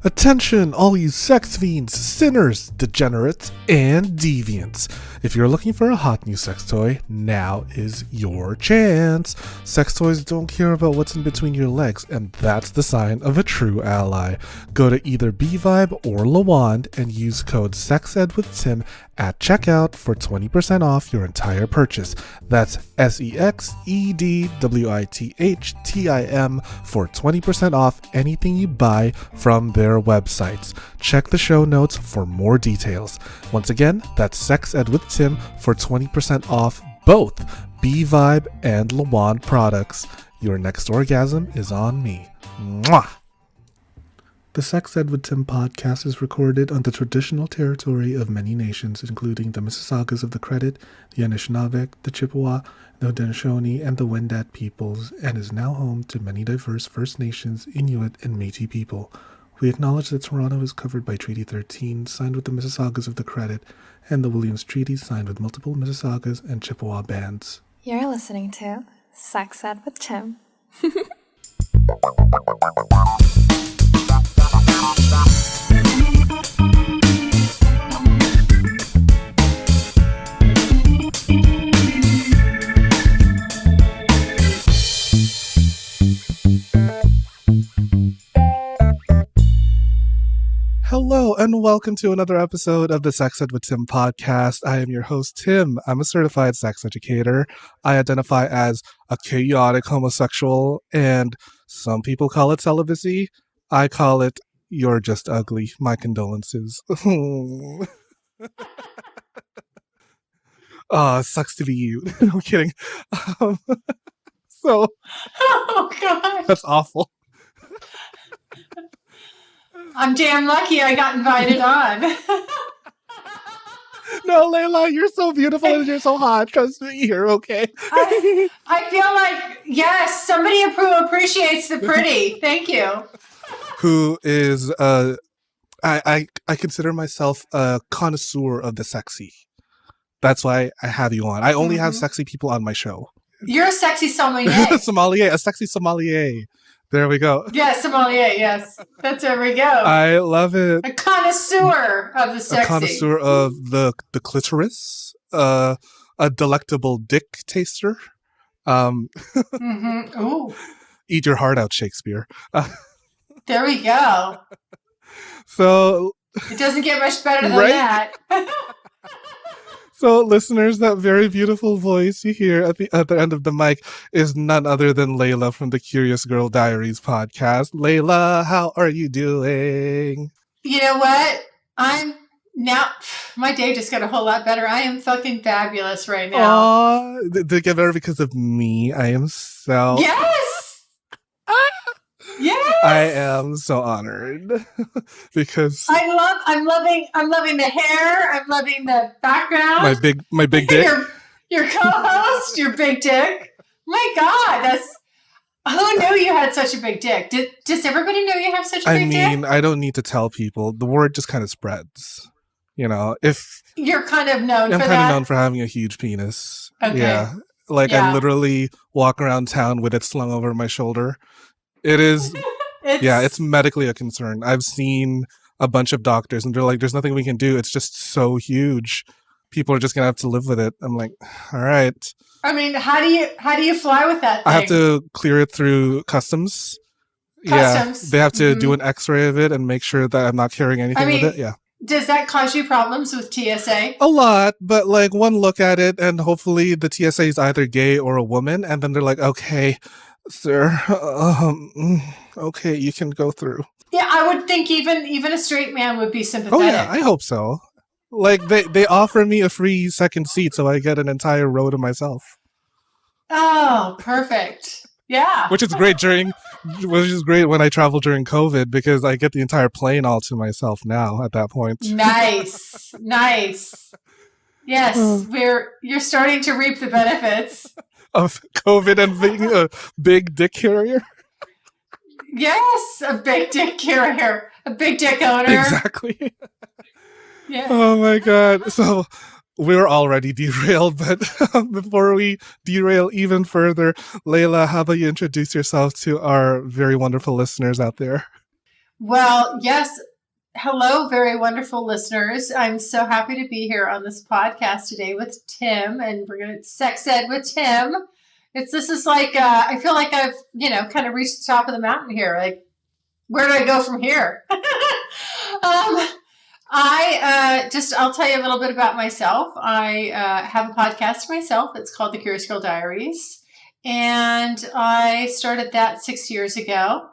Attention, all you sex fiends, sinners, degenerates, and deviants. If you're looking for a hot new sex toy, now is your chance. Sex toys don't care about what's in between your legs, and that's the sign of a true ally. Go to either BVibe or Lawand and use code SEXEDWITHTIM at checkout for 20% off your entire purchase. That's SEXEDWITHTIM for 20% off anything you buy from their websites. Check the show notes for more details. Once again, that's Sex Ed with Tim for 20% off both BVibe and Lawand products. Your next orgasm is on me. Mwah! The Sex Ed with Tim podcast is recorded on the traditional territory of many nations, including the Mississaugas of the Credit, the Anishinaabe, the Chippewa, the Haudenosaunee, and the Wendat peoples, and is now home to many diverse First Nations, Inuit, and Métis people. We acknowledge that Toronto is covered by Treaty 13, signed with the Mississaugas of the Credit, and the Williams Treaty, signed with multiple Mississaugas and Chippewa bands. You're listening to Sex Ed with Tim. Hello and welcome to another episode of the Sex Ed with Tim podcast. I am your host, Tim. I'm a certified sex educator. I identify as a chaotic homosexual, and some people call it celibacy. I call it, you're just ugly. My condolences. Oh, it sucks to be you. I'm kidding. So, Oh, God. that's awful. I'm damn lucky I got invited on. No, Layla, you're so beautiful and you're so hot. Trust me, you're okay. I feel like, yes, somebody appreciates the pretty. Thank you. Who is, I consider myself a connoisseur of the sexy. That's why I have you on. I only have sexy people on my show. You're a sexy sommelier. Sommelier, a sexy sommelier. There we go. Yes, sommelier, yes. That's where we go. I love it. A connoisseur of the sexy. A connoisseur of the clitoris. A delectable dick taster. Ooh, Eat your heart out, Shakespeare. there we go. So, It doesn't get much better than Right? that. So, listeners, that very beautiful voice you hear at the other end of the mic is none other than Layla from the Curious Girl Diaries podcast. Layla, how are you doing? You know what? My day just got a whole lot better. I am fucking fabulous right now. Aw, did it get better because of me? I am so... Yes! Yes! I am so honored because I'm loving the hair. I'm loving the background. my big dick. Your co-host, your big dick. My God, who knew you had such a big dick? Does everybody know you have such a big dick? I don't need to tell people. The word just kind of spreads. You know, if You're kind of known I'm for kind that. of known for having a huge penis. Okay. Yeah. Like Yeah. I literally walk around town with it slung over my shoulder. It is it's medically a concern. I've seen a bunch of doctors and they're like, there's nothing we can do. It's just so huge. People are just gonna have to live with it. I'm like, all right. I mean, how do you fly with that thing? I have to clear it through customs. Customs. Yeah. They have to do an x-ray of it and make sure that I'm not carrying anything with it. Yeah. Does that cause you problems with TSA? A lot, but like one look at it and hopefully the TSA is either gay or a woman, and then they're like, okay, sir, okay, you can go through. Yeah, I would think even a straight man would be sympathetic. Oh yeah, I hope so. Like they offer me a free second seat so I get an entire row to myself. Oh, perfect. Yeah. Which is great when I travel during COVID because I get the entire plane all to myself now at that point. Nice. Yes, you're starting to reap the benefits. Of COVID and being a big dick carrier. Yes, a big dick carrier, a big dick owner. Exactly. Yeah. Oh my God. So we're already derailed, but before we derail even further, Layla, how about you introduce yourself to our very wonderful listeners out there? Well, yes. Hello, very wonderful listeners. I'm so happy to be here on this podcast today with Tim, and we're going to sex ed with Tim. This is like, I feel like I've, kind of reached the top of the mountain here. Like, where do I go from here? I'll tell you a little bit about myself. I have a podcast myself. It's called The Curious Girl Diaries. And I started that 6 years ago.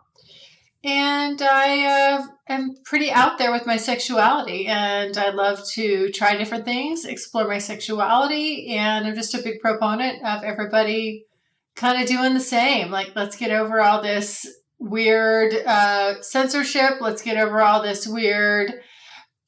And I am pretty out there with my sexuality. And I love to try different things, explore my sexuality. And I'm just a big proponent of everybody kind of doing the same. Like, let's get over all this weird censorship. Let's get over all this weird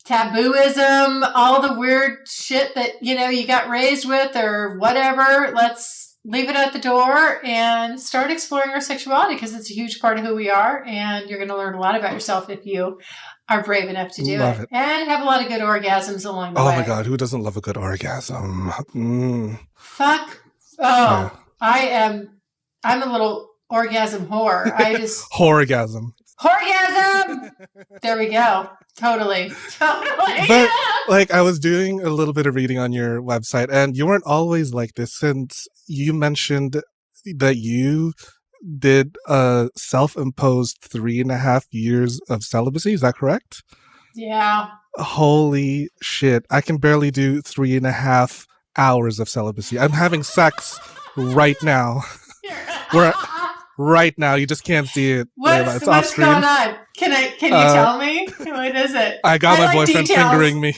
tabooism, all the weird shit that, you got raised with or whatever. Let's leave it at the door and start exploring our sexuality because it's a huge part of who we are. And you're going to learn a lot about yourself if you are brave enough to do it. And have a lot of good orgasms along the way. Oh my God, who doesn't love a good orgasm? Fuck. Oh, yeah. I'm a little orgasm whore. Horgasm. Horgasm! There we go. Totally. But I was doing a little bit of reading on your website, and you weren't always like this, since you mentioned that you did a self-imposed 3.5 years of celibacy. Is that correct? Yeah. Holy shit. I can barely do 3.5 hours of celibacy. I'm having sex right now. Right now, you just can't see it. What's going on? Can you tell me? What is it? I got my boyfriend fingering me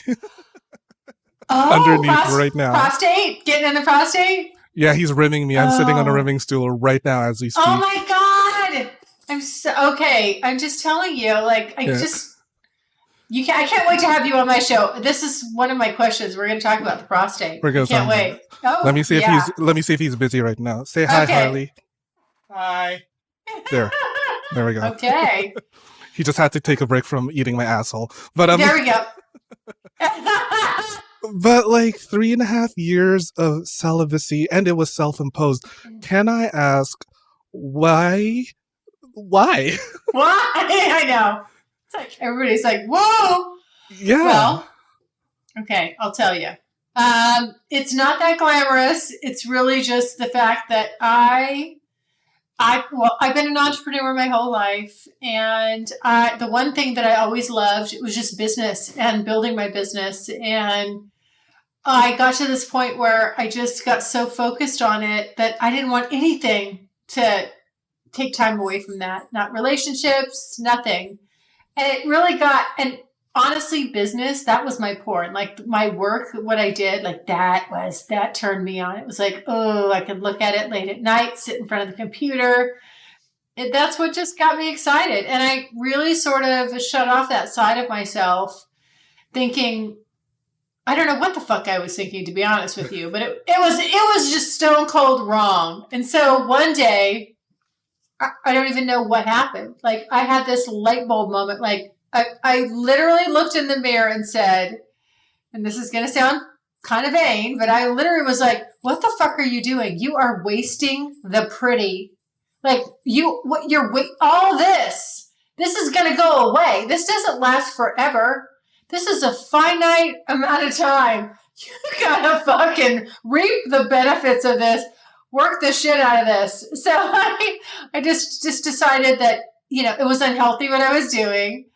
underneath right now. Prostate? Getting in the prostate? Yeah, he's rimming me. I'm sitting on a rimming stool right now as we speak. Oh my God! I'm just telling you, I can't wait to have you on my show. This is one of my questions. We're going to talk about the prostate. Can't wait. Oh, let me see if he's busy right now. Say hi, Harley. Hi. There we go. Okay. He just had to take a break from eating my asshole. But there we go. But 3.5 years of celibacy, and it was self-imposed. Can I ask why? Why? Why? I know. It's everybody's whoa. Yeah. Well, okay, I'll tell you. It's not that glamorous. It's really just the fact that I've been an entrepreneur my whole life, and the one thing that I always loved was just business and building my business. And I got to this point where I just got so focused on it that I didn't want anything to take time away from that. Not relationships, nothing. And it really and honestly, business, that was my porn. My work, what I did, that turned me on. It was I could look at it late at night, sit in front of the computer. That's what just got me excited. And I really sort of shut off that side of myself, thinking, I don't know what the fuck I was thinking, to be honest with you, but it was just stone cold wrong. And so one day, I don't even know what happened. I had this light bulb moment, I literally looked in the mirror and said, and this is going to sound kind of vain, but I literally was what the fuck are you doing? You are wasting the pretty. All this is going to go away. This doesn't last forever. This is a finite amount of time. You got to fucking reap the benefits of this. Work the shit out of this. So I just decided that, it was unhealthy what I was doing.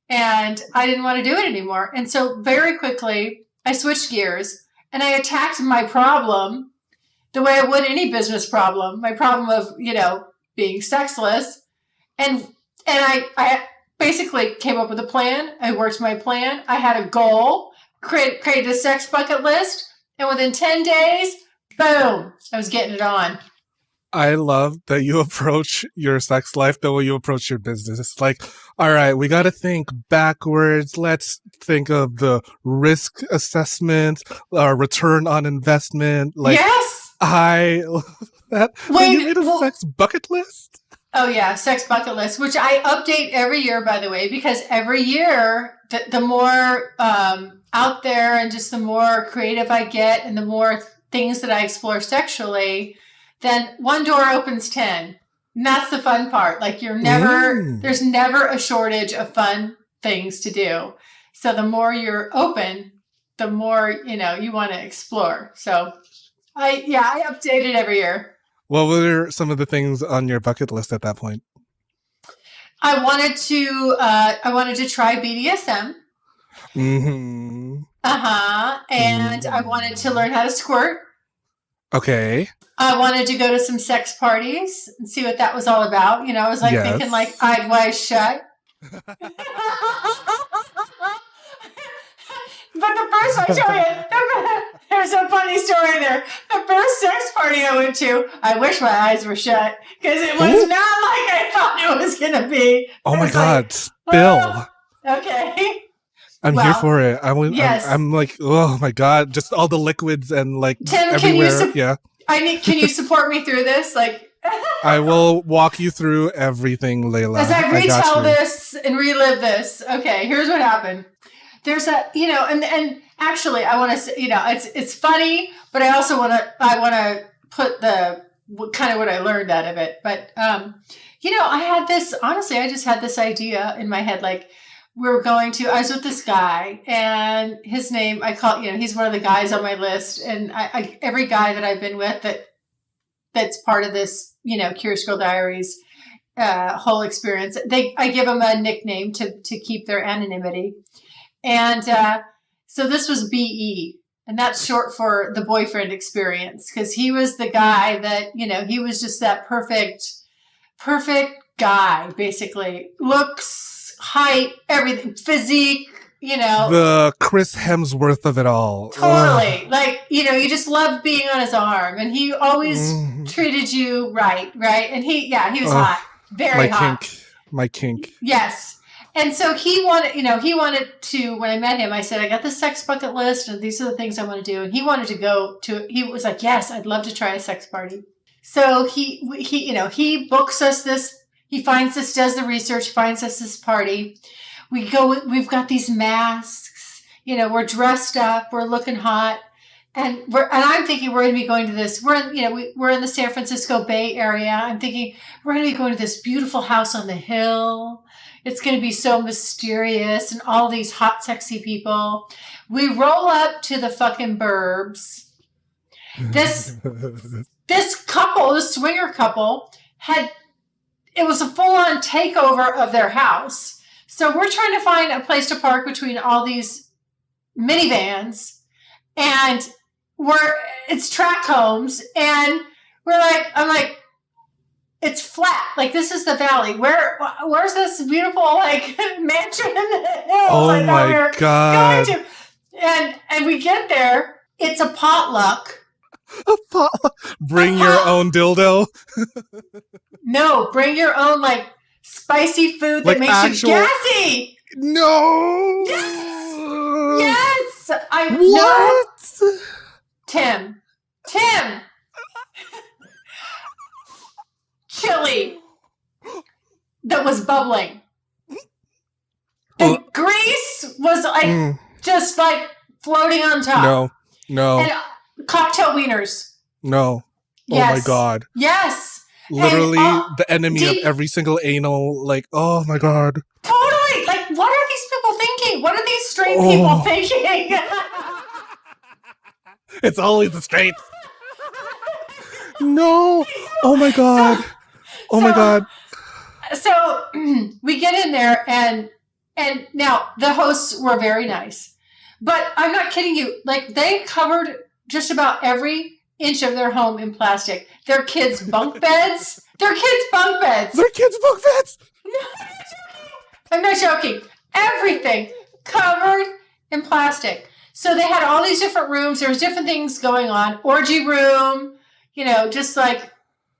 And I didn't want to do it anymore. And so very quickly, I switched gears and I attacked my problem the way I would any business problem. My problem of, being sexless. And I basically came up with a plan. I worked my plan. I had a goal, created a sex bucket list. And within 10 days, boom, I was getting it on. I love that you approach your sex life the way you approach your business. It's all right, we got to think backwards. Let's think of the risk assessment, return on investment. Yes! I love that. Wait, you made a sex bucket list? Oh, yeah, sex bucket list, which I update every year, by the way, because every year, the more out there and just the more creative I get and the more things that I explore sexually, then one door opens 10. And that's the fun part. Like there's never a shortage of fun things to do. So the more you're open, the more, you want to explore. So I update it every year. What were some of the things on your bucket list at that point? I wanted to try BDSM. Mm-hmm. And I wanted to learn how to squirt. Okay. I wanted to go to some sex parties and see what that was all about. I was thinking eyed wide shut. But the first, I tell you, there's a funny story there. The first sex party I went to, I wish my eyes were shut because it was not like I thought it was going to be. Oh my God, spill. Okay. I'm here for it. Yes. I'm like, oh my God, just all the liquids and Tim, everywhere. Can you support me through this? I will walk you through everything, Layla. As I retell this and relive this. Okay, here's what happened. There's and actually I want to say, it's funny, but I also want to put the kind of what I learned out of it. But, I just had this idea in my head, I was with this guy and his name, he's one of the guys on my list. And every guy that I've been with that's part of this, Curious Girl Diaries, whole experience, I give them a nickname to keep their anonymity. And so this was BE, and that's short for the boyfriend experience, because he was the guy that, he was just that perfect guy, basically. Looks, height, everything, physique, The Chris Hemsworth of it all. Totally. Ugh. You just loved being on his arm, and he always treated you right? And he was hot. Very hot. My kink. Yes. And so he wanted to, when I met him, I said, I got the sex bucket list and these are the things I want to do. And he wanted to he was like, yes, I'd love to try a sex party. So he books us this, he finds us, does the research, finds us this party. We go, we've got these masks, we're dressed up, we're looking hot. And I'm thinking we're going to be going to this, we're in the San Francisco Bay Area. I'm thinking we're going to be going to this beautiful house on the hill. It's going to be so mysterious and all these hot, sexy people. We roll up to the fucking burbs. This couple, this swinger couple, it was a full-on takeover of their house. So we're trying to find a place to park between all these minivans, and it's track homes, and I'm like, it's flat. This is the valley. Where's this beautiful mansion in the hills? Oh my God. Going to? And we get there. It's a potluck. A potluck. Bring your own dildo. No, bring your own spicy food that makes you gassy. No. Yes. What? No. Tim. Chili that was bubbling. The grease was just floating on top. No. And cocktail wieners. No. Yes. Oh my God. Yes. Literally the enemy of every single anal. Oh my God. Totally. What are these people thinking? What are these straight people thinking? It's always the straights. No. Oh my God. My God. So we get in there and now the hosts were very nice, but I'm not kidding you. They covered just about every inch of their home in plastic. Their kids' bunk beds. No, I'm not joking. Everything covered in plastic. So they had all these different rooms. There was different things going on. Orgy room, just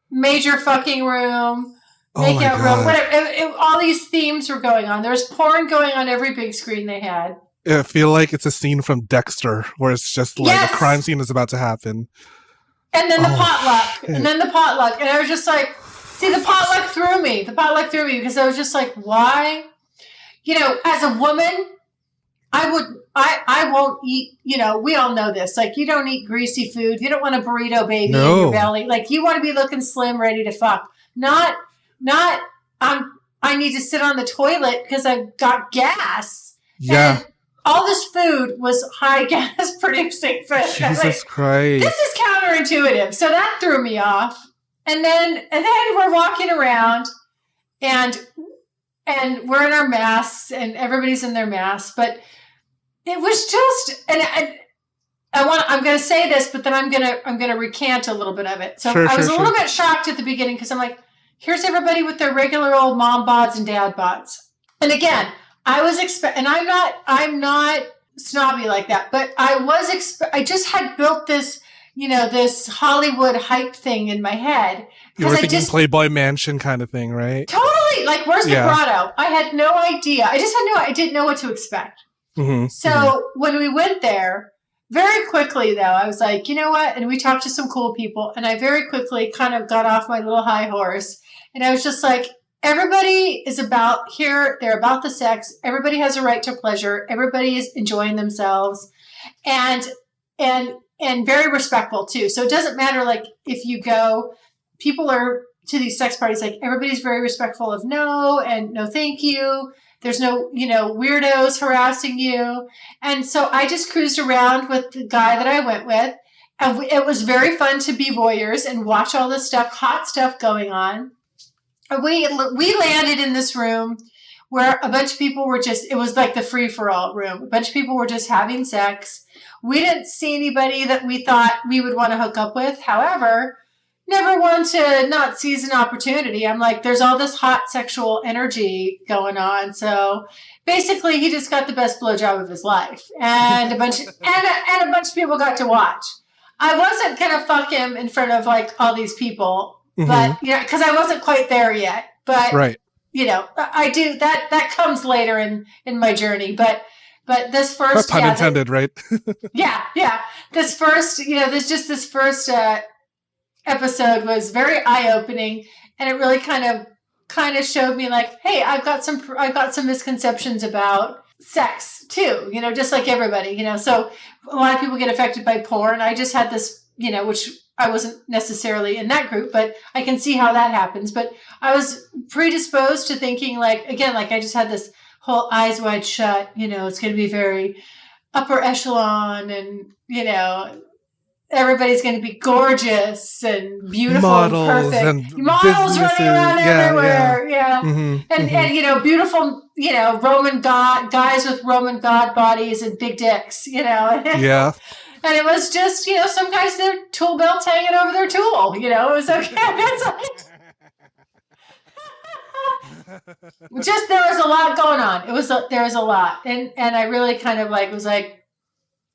major fucking room, makeout room, whatever. All these themes were going on. There was porn going on every big screen they had. I feel like it's a scene from Dexter where it's just a crime scene is about to happen. And then the potluck. Shit. And then the potluck. And I was just the potluck threw me. Because I was just why? As a woman, I won't eat, we all know this. You don't eat greasy food. You don't want a burrito baby in your belly. You want to be looking slim, ready to fuck. Not not I need to sit on the toilet because I've got gas. Yeah. And all this food was high gas producing food. Jesus Christ. This is counterintuitive. So that threw me off. And then we're walking around and we're in our masks and everybody's in their masks, but it was just, and I'm going to say this, but then I'm going to recant a little bit of it. So I was a little bit shocked at the beginning because I'm like, here's everybody with their regular old mom bods and dad bods. And again, I was and I'm not snobby like that, but I just had built this, this Hollywood hype thing in my head. You were thinking Playboy Mansion kind of thing, right? Totally. Like, where's the grotto? I had no idea. I didn't know what to expect. Mm-hmm. So when we went there, very quickly though, I was like, you know what? And we talked to some cool people, and I very quickly kind of got off my little high horse, and I was just like, everybody is about here. They're about the sex. Everybody has a right to pleasure. Everybody is enjoying themselves, and very respectful too. So it doesn't matter, like, if you go, people are to these sex parties, like, everybody's very respectful of no and no thank you. There's no, weirdos harassing you. And so I just cruised around with the guy that I went with. And it was very fun to be voyeurs and watch all this stuff, hot stuff going on. And we landed in this room where a bunch of people were it was like the free-for-all room. A bunch of people were just having sex. We didn't see anybody that we thought we would want to hook up with. However, never one to not seize an opportunity. I'm like, there's all this hot sexual energy going on. So basically, he just got the best blowjob of his life, and a bunch of people got to watch. I wasn't gonna fuck him in front of like all these people, but because I wasn't quite there yet. But right, I do that. That comes later in my journey. But this first, pun intended, right? yeah. This first, this first episode was very eye-opening, and it really kind of showed me like, hey, I've got some misconceptions about sex too, just like everybody, so a lot of people get affected by porn. I just had this, which I wasn't necessarily in that group, but I can see how that happens. But I was predisposed to thinking like, again, like I just had this whole eyes wide shut, it's going to be very upper echelon, and, everybody's going to be gorgeous and beautiful models and perfect. And models running around everywhere. Yeah. Mm-hmm, And beautiful, Roman guys with Roman god bodies and big dicks, Yeah. And it was just, some guys, their tool belts hanging over their tool, it was okay. It's like, just, there was a lot going on. There was a lot. And I really kind of like, was like,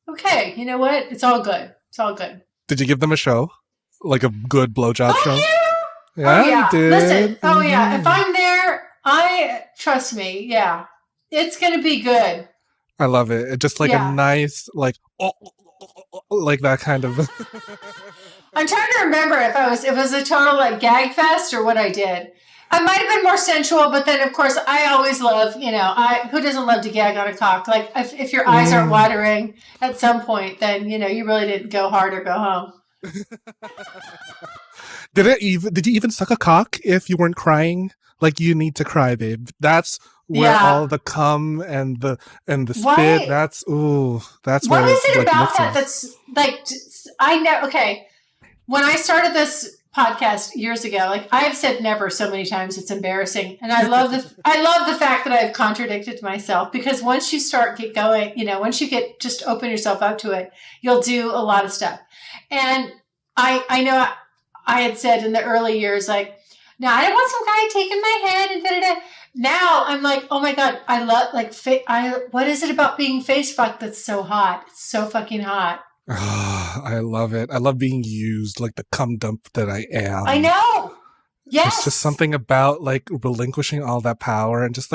okay, you know what? It's all good. It's all good. Did you give them a show? Like a good blowjob show? Yeah, you did. Listen, yeah. If I'm there, trust me, yeah. It's going to be good. I love it. It's just like a nice, like that kind of. I'm trying to remember if it was a total like gag fest or what I did. I might have been more sensual, but then of course I always love, who doesn't love to gag on a cock? Like if your eyes aren't watering at some point, then, you really didn't go hard or go home. Did you even suck a cock if you weren't crying? Like, you need to cry, babe. That's where all the cum and the spit, that's what is it about that that's like, I know, okay, when I started this podcast years ago, like, I have said never so many times, it's embarrassing, and I love the fact that I've contradicted myself, because once you get going, once you just open yourself up to it, you'll do a lot of stuff. And I know I had said in the early years, like, no, I don't want some guy taking my head and da-da-da. Now I'm like, oh my God, I love, like, what is it about being face fucked that's so hot? It's so fucking hot. I love it. I love being used like the cum dump that I am. I know. Yes. There's just something about like relinquishing all that power and just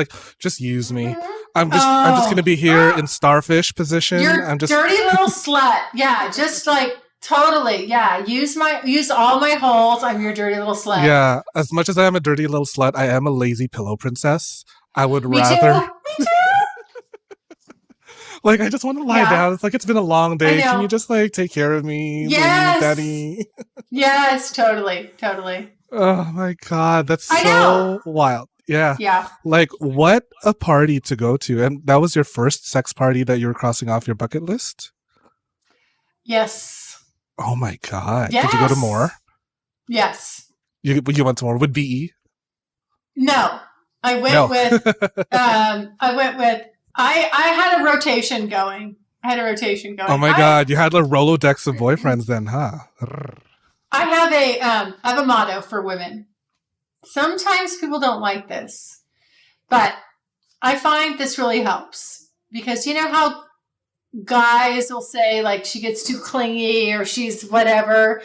use me. Mm-hmm. I'm just gonna be here in starfish position. You're dirty little slut. Yeah, just like totally. Yeah, use all my holes. I'm your dirty little slut. Yeah, as much as I am a dirty little slut, I am a lazy pillow princess. I would Me rather. Me too. Like, I just want to lie down. It's like, it's been a long day. Can you just like take care of me, yes, daddy? Yes, totally. Oh my god, that's I know. so wild. Yeah. Yeah. Like, what a party to go to. And that was your first sex party that you were crossing off your bucket list? Yes. Oh my god. Did you go to more? Yes. Yes. You went to more with BE? No. I went No. with I had a rotation going. Oh my god, you had a Rolodex of boyfriends then, huh? I have a motto for women. Sometimes people don't like this, but I find this really helps because you know how guys will say like she gets too clingy or she's whatever,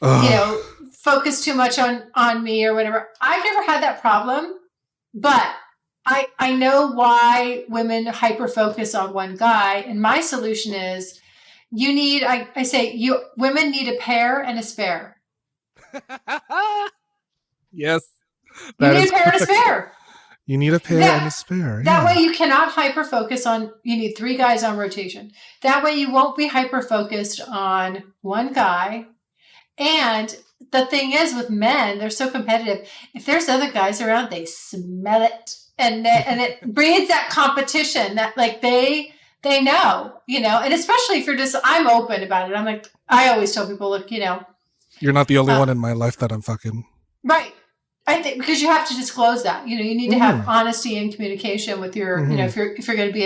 you Ugh. know, focus too much on me or whatever. I've never had that problem, but I know why women hyper focus on one guy, and my solution is you need I say you women need a pair and a spare. Yes, You that need is a pair and a correct. spare. You need a pair That and a spare. that Yeah. way you cannot hyper focus on you need three guys on rotation. That way you won't be hyper focused on one guy. And the thing is with men, they're so competitive. If there's other guys around, they smell it. And it breeds that competition that like they know, you know, and especially if you're just I'm open about it. I'm like I always tell people, look, you know, You're not the only uh, one in my life that I'm fucking. right. I think because you have to disclose that. You know, you need to have Mm-hmm. honesty and communication with your, you know, Mm-hmm. if you're going to be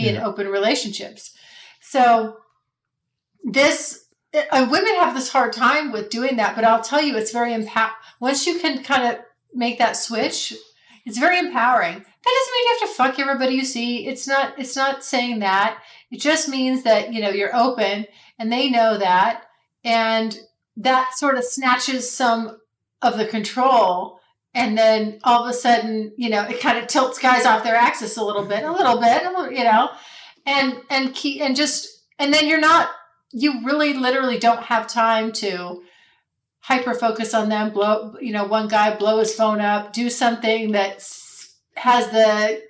in Yeah. open relationships. So this women have this hard time with doing that, but I'll tell you, it's very once you can kind of make that switch, it's very empowering. That doesn't mean you have to fuck everybody you see. It's not saying that. It just means that, you know, you're open and they know that. And that sort of snatches some of the control. And then all of a sudden, you know, it kind of tilts guys off their axis a little bit, you know, and then you really literally don't have time to hyper focus on them, one guy blow his phone up, do something that has the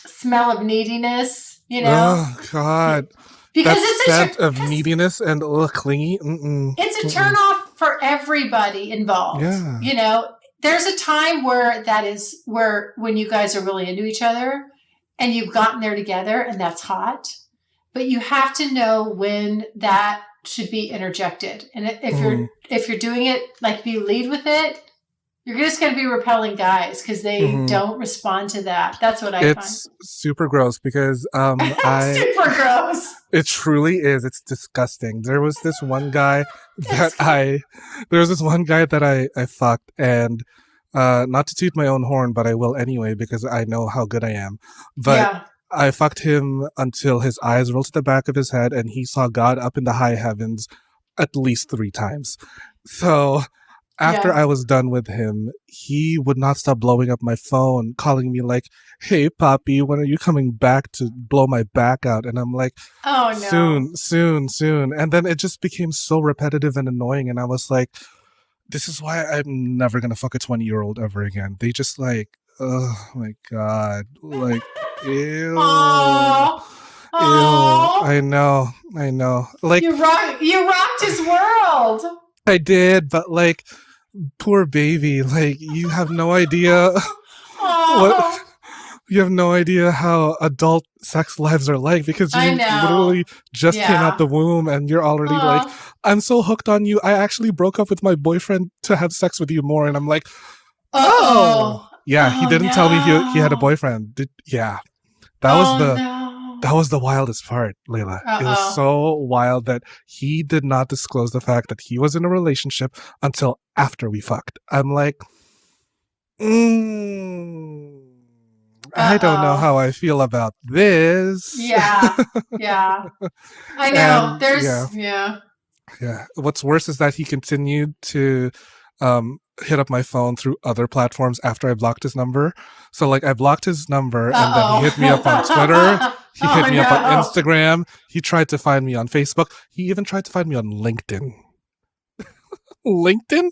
smell of neediness, you know, Oh god, because that it's scent of neediness and clingy. it's a turn off for everybody involved. Yeah. You know, there's a time where when you guys are really into each other and you've gotten there together and that's hot, but you have to know when that should be interjected. And if you're doing it like if you lead with it, you're just going to be repelling guys because they don't respond to that. That's what I find. It's super gross because super gross. It truly is. It's disgusting. There was this one guy that I fucked, and not to toot my own horn, but I will anyway because I know how good I am. But Yeah. I fucked him until his eyes rolled to the back of his head and he saw God up in the high heavens at least 3 times. So after Yeah. I was done with him, he would not stop blowing up my phone, calling me like, "Hey, Poppy, when are you coming back to blow my back out?" And I'm like, Oh no. soon. And then it just became so repetitive and annoying. And I was like, this is why I'm never going to fuck a 20-year-old ever again. They just like, oh my God. Like, ew. Aww. Ew. Aww. I know. Like, You rocked his world. I did, but like, poor baby. Like, you have no idea Aww. you have no idea how adult sex lives are like because I you know. literally just came Yeah. out the womb and you're already like, I'm so hooked on you. I actually broke up with my boyfriend to have sex with you more. And I'm like, oh. Yeah, he didn't tell me he had a boyfriend. That was the wildest part, Layla. It was so wild that he did not disclose the fact that he was in a relationship until after we fucked. I'm like, I don't know how I feel about this. Yeah. I know. And, yeah. What's worse is that he continued to hit up my phone through other platforms after I blocked his number. So like I blocked his number and then he hit me up on Twitter. He hit me up on Instagram. He tried to find me on Facebook. He even tried to find me on LinkedIn. LinkedIn?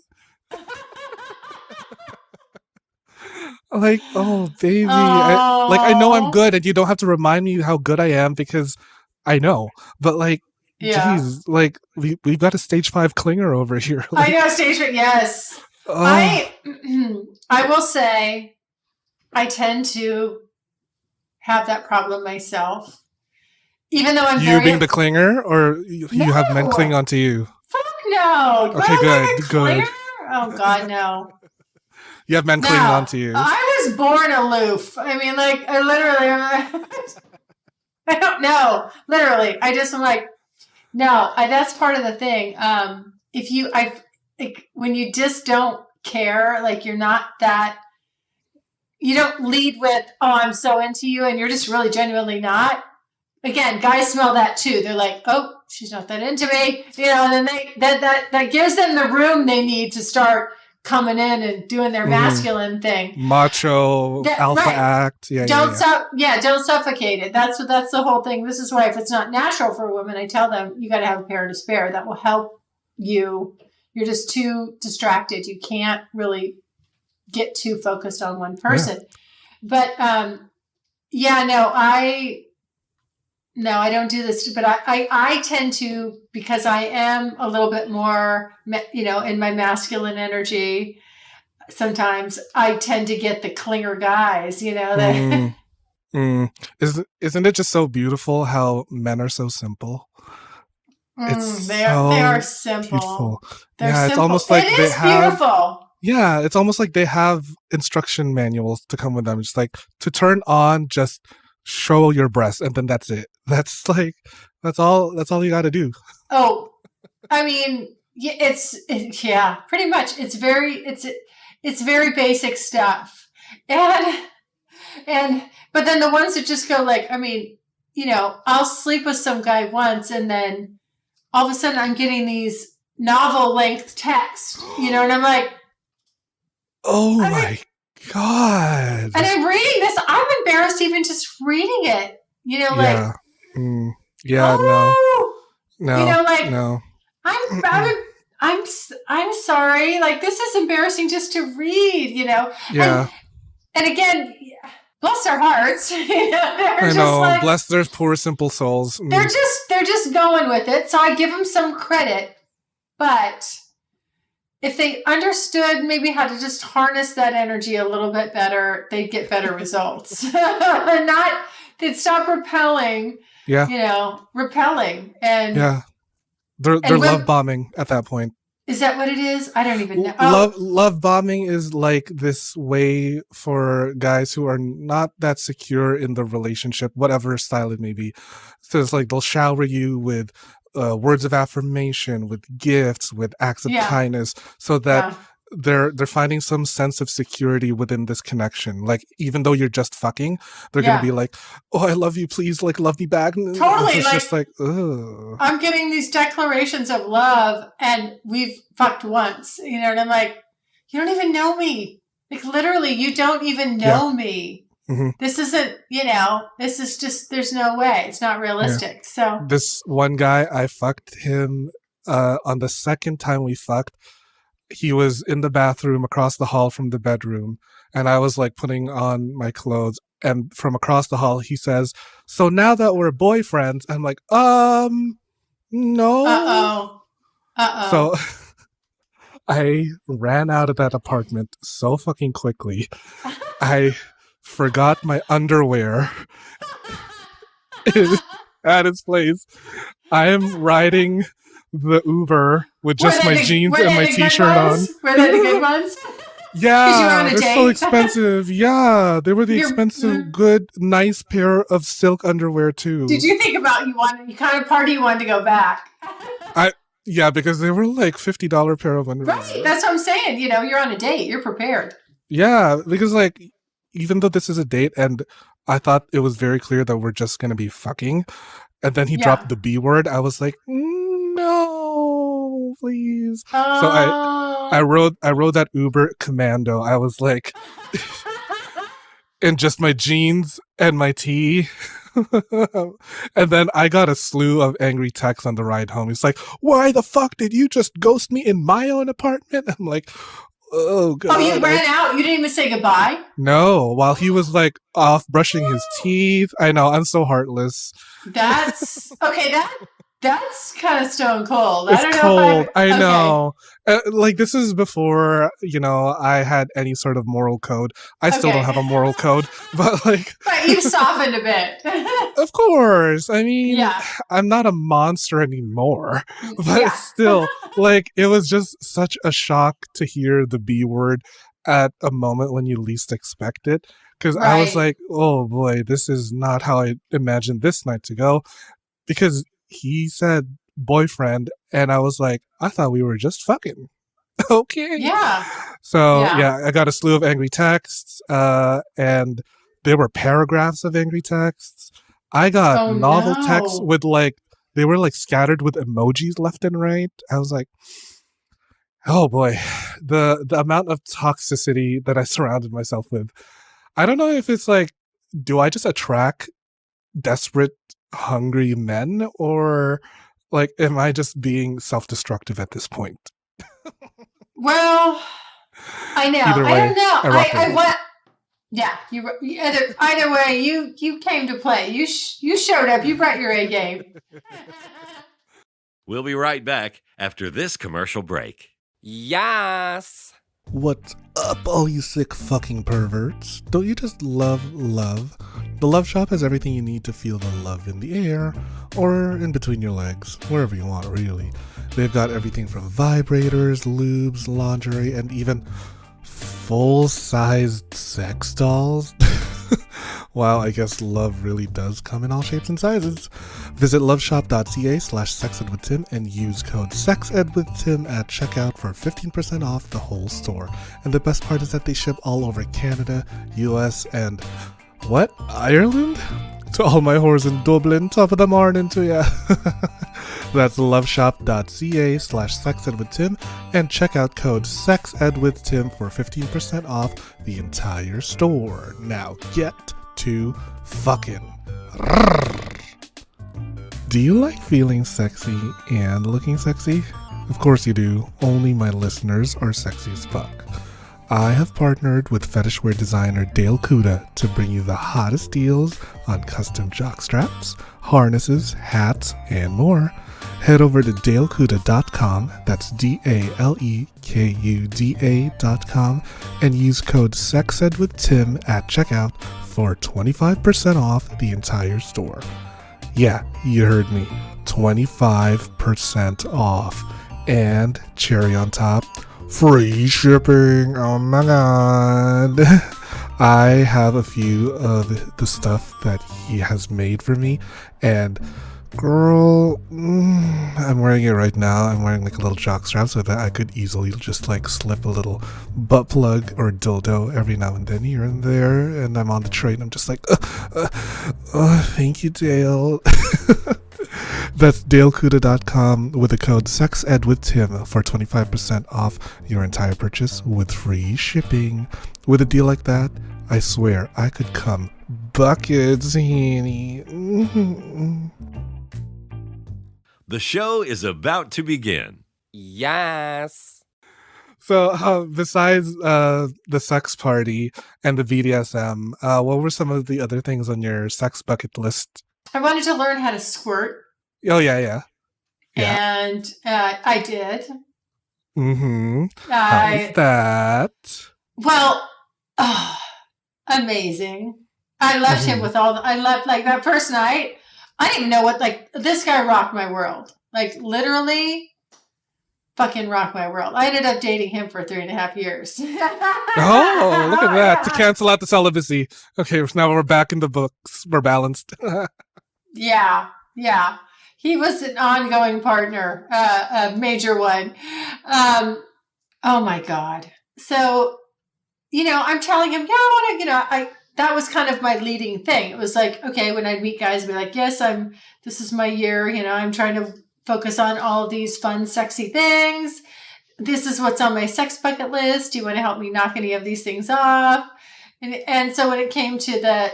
Like, oh baby. I know I'm good and you don't have to remind me how good I am because I know. But like, geez, like we've got a stage 5 clinger over here. Like, I know, stage 5, yes. I I will say I tend to have that problem myself. Even though I'm you very being the clinger, or you have men cling no, onto you? fuck no. Do Okay, I like a good, clinger? good. Oh God, no. You have men clinging No, onto you. I was born aloof. I mean, like, I literally, I don't know. Literally, I just am like, no. That's part of the thing. If you, like, when you just don't care, like, you're not that. You don't lead with, "Oh, I'm so into you," and you're just really genuinely not. Again, guys smell that too. They're like, "Oh, she's not that into me," and then that gives them the room they need to start coming in and doing their masculine thing. Macho alpha Right. act. Yeah, Don't suffocate it. That's the whole thing. This is why if it's not natural for a woman, I tell them you got to have a pair to spare. That will help you. You're just too distracted. You can't really get too focused on one person. Yeah. But no, I don't do this. But I tend to, because I am a little bit more, in my masculine energy. Sometimes I tend to get the clinger guys, that. Isn't it just so beautiful how men are so simple? They are simple. Beautiful. They're simple. It's almost like it is beautiful. Yeah, it's almost like they have instruction manuals to come with them. Just like, to turn on, just show your breasts, and then that's it. That's all you got to do. Oh, I mean, yeah, pretty much. It's very basic stuff, and but then the ones that just go like, I mean, I'll sleep with some guy once, and then all of a sudden I'm getting these novel length texts, and I'm like, oh my God. And I'm reading this. I'm embarrassed even just reading it. Like, no. No. I'm sorry. Like, this is embarrassing just to read. Yeah. And again, bless their hearts. I know. Like, bless their poor simple souls. They're just going with it. So I give them some credit, but if they understood maybe how to just harness that energy a little bit better, they'd get better results. And they'd stop repelling. Yeah. Repelling. And yeah. They're love bombing at that point. Is that what it is? I don't even know. Love bombing is like this way for guys who are not that secure in the relationship, whatever style it may be. So it's like they'll shower you with words of affirmation, with gifts, with acts of kindness, so that they're finding some sense of security within this connection. Like, even though you're just fucking, they're gonna be like, "Oh, I love you, please, like, love me back." Totally. It's just like, ugh. I'm getting these declarations of love, and we've fucked once, and I'm like, you don't even know me. Like, literally, you don't even know me. Mm-hmm. This isn't, this is just, there's no way. It's not realistic. So this one guy, I fucked him on the second time we fucked. He was in the bathroom across the hall from the bedroom, and I was like putting on my clothes, and from across the hall he says, "So now that we're boyfriends," I'm like, no. So I ran out of that apartment so fucking quickly. I forgot my underwear at his place. I am riding the Uber with just my jeans and my t-shirt on. Were they the good ones? Yeah, they're so expensive. Yeah, they were the expensive, good, nice pair of silk underwear too. Did you think about you kind of party you wanted to go back? Yeah, because they were like $50 pair of underwear. Right, that's what I'm saying. You're on a date. You're prepared. Yeah, because like, even though this is a date, and I thought it was very clear that we're just going to be fucking, and then he dropped the B word, I was like, no, please. So I rode that Uber commando. I was like, in just my jeans and my tee. And then I got a slew of angry texts on the ride home. He's like, "Why the fuck did you just ghost me in my own apartment?" I'm like, oh God. Oh, you ran out? You didn't even say goodbye? No, while he was like off brushing his teeth. I know, I'm so heartless. That's okay. That's kind of stone cold. It's I don't cold. know if I okay. know. Like, this is before, I had any sort of moral code. I still don't Okay. have a moral code, but like, But you've softened a bit. of course. I mean, Yeah. I'm not a monster anymore, but Yeah. still, like, it was just such a shock to hear the B word at a moment when you least expect it. Because I was Right. like, oh boy, this is not how I imagined this night to go. Because he said boyfriend, and I was like, I thought we were just fucking. Okay. Yeah. So Yeah. yeah, I got a slew of angry texts, and there were paragraphs of angry texts. I got Oh novel texts no. with like, they were like scattered with emojis left and right. I was like, oh boy, the amount of toxicity that I surrounded myself with. I don't know if it's like, do I just attract desperate, hungry men, or like, am I just being self-destructive at this point? Well, I know. Either I way, don't know. I rock and I roll. want. Yeah. Either way, you came to play. You showed up. You brought your A game. We'll be right back after this commercial break. Yes. What's up, all you sick fucking perverts? Don't you just love love? The Love Shop has everything you need to feel the love in the air, or in between your legs, wherever you want, really. They've got everything from vibrators, lubes, lingerie, and even full-sized sex dolls. Wow, I guess love really does come in all shapes and sizes. Visit loveshop.ca/sexedwithtim and use code SEXEDWithTim at checkout for 15% off the whole store. And the best part is that they ship all over Canada, US, and what? Ireland? To all my whores in Dublin, top of the morning to ya. That's loveshop.ca/sexedwithtim and check out code SEXEDWithTim for 15% off the entire store. Now get to fucking. Do you like feeling sexy and looking sexy? Of course you do. Only my listeners are sexy as fuck. I have partnered with fetishwear designer Dale Kuda to bring you the hottest deals on custom jock straps, harnesses, hats, and more. Head over to dalekuda.com, that's DALEKUDA.com, and use code SEXEDWithTim at checkout for 25% off the entire store. Yeah, you heard me. 25% off. And cherry on top, free shipping. Oh my god. I have a few of the stuff that he has made for me, and girl, I'm wearing it right now. I'm wearing like a little jock strap so that I could easily just like slip a little butt plug or dildo every now and then here and there. And I'm on the train. I'm just like, thank you, Dale. That's dalekuda.com with the code SEXEDWithTim for 25% off your entire purchase with free shipping. With a deal like that, I swear I could come buckets, honey. The show is about to begin. Yes. So, besides the sex party and the BDSM, what were some of the other things on your sex bucket list? I wanted to learn how to squirt. Oh, yeah. Yeah. And I did. Mm-hmm. How was that? Well, amazing. I left him with all I left like that first night. I didn't even know what, like, this guy rocked my world. Like, literally fucking rocked my world. I ended up dating him for 3.5 years. Oh, look at that. To cancel out the celibacy. Okay, now we're back in the books. We're balanced. Yeah. He was an ongoing partner, a major one. Oh my God. So, I'm telling him, yeah, I want to, that was kind of my leading thing. It was like, okay, when I'd meet guys, I'd be like, yes, this is my year. I'm trying to focus on all of these fun, sexy things. This is what's on my sex bucket list. Do you want to help me knock any of these things off? And so when it came to the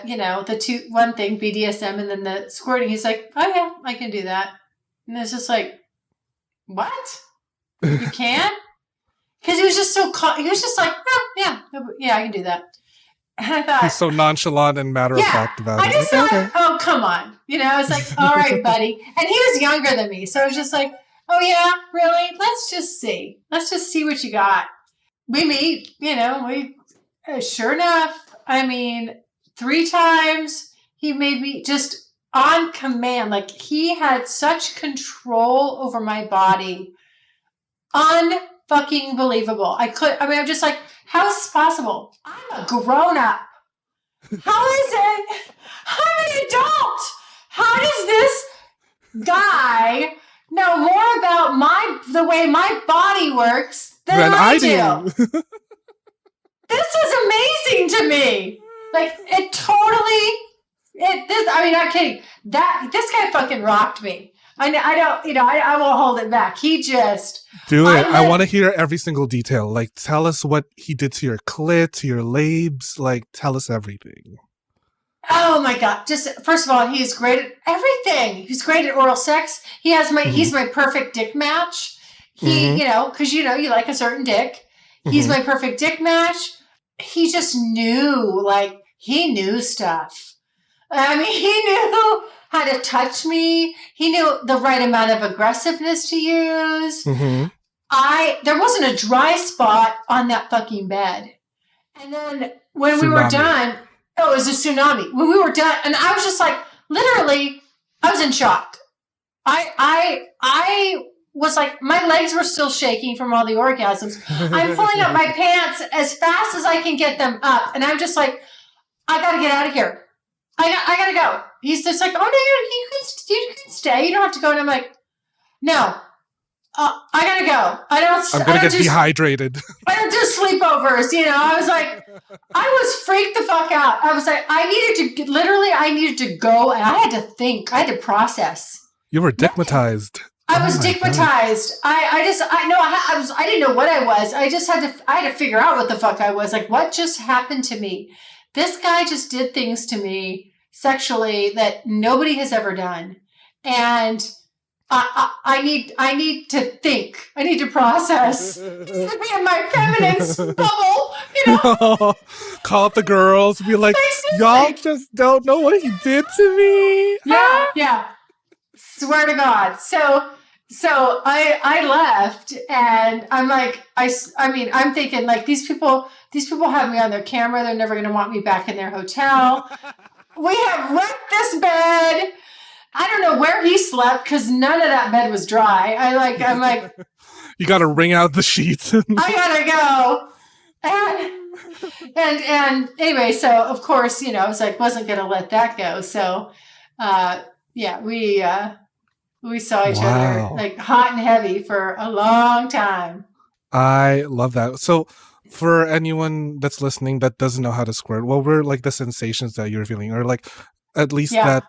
one thing, BDSM, and then the squirting, he's like, oh yeah, I can do that. And it's just like, what? You can? Because he was just so, he was just like, yeah, I can do that. And I thought, He's so nonchalant and matter of fact about I it. just Like, thought, okay. oh, come on. I was like, all right, buddy. And he was younger than me. So I was just like, oh, yeah, really? Let's just see. Let's just see what you got. We meet, sure enough, 3 times he made me just on command. Like, he had such control over my body. Unfucking believable. I'm just like, how is this possible? I'm a grown up. How is it? I'm an adult. How does this guy know more about the way my body works than I do? This is amazing to me. Like, it totally. I'm not kidding. This guy fucking rocked me. I don't. I won't hold it back. He just Do it. I want to hear every single detail. Like, tell us what he did to your clit, to your labes. Like, tell us everything. Oh my God. Just, first of all, he's great at everything. He's great at oral sex. He's my perfect dick match. Because you like a certain dick. He's my perfect dick match. He just knew, he knew stuff. He knew how to touch me. He knew the right amount of aggressiveness to use. There wasn't a dry spot on that fucking bed. And then when we were done, it was a tsunami. When we were done, and I was just like, literally, I was in shock. I was like, my legs were still shaking from all the orgasms. I'm pulling up my pants as fast as I can get them up. And I'm just like, I got to get out of here. I got to go. He's just like, oh, no, you can stay. You don't have to go. And I'm like, no, I got to go. I'm going to get dehydrated. I don't do sleepovers. I was like, I was freaked the fuck out. I was like, I needed to go. And I had to think. I had to process. You were dickmatized. I was dickmatized. I didn't know what I was. I had to figure out what the fuck I was. Like, what just happened to me? This guy just did things to me sexually that nobody has ever done. And I need to think. I need to process. To be in my feminine bubble, Call up the girls, be like, y'all just don't know what he did to me. Yeah. Swear to God. So I left, and I'm like, I'm thinking, like, these people have me on their camera. They're never going to want me back in their hotel. We have wrecked this bed. I don't know where he slept because none of that bed was dry. I'm like, you got to wring out the sheets. I gotta go. And anyway, so of course, I was like, wasn't going to let that go. So, we saw each other like hot and heavy for a long time. I love that. So for anyone that's listening that doesn't know how to squirt, what were like the sensations that you're feeling, or like at least that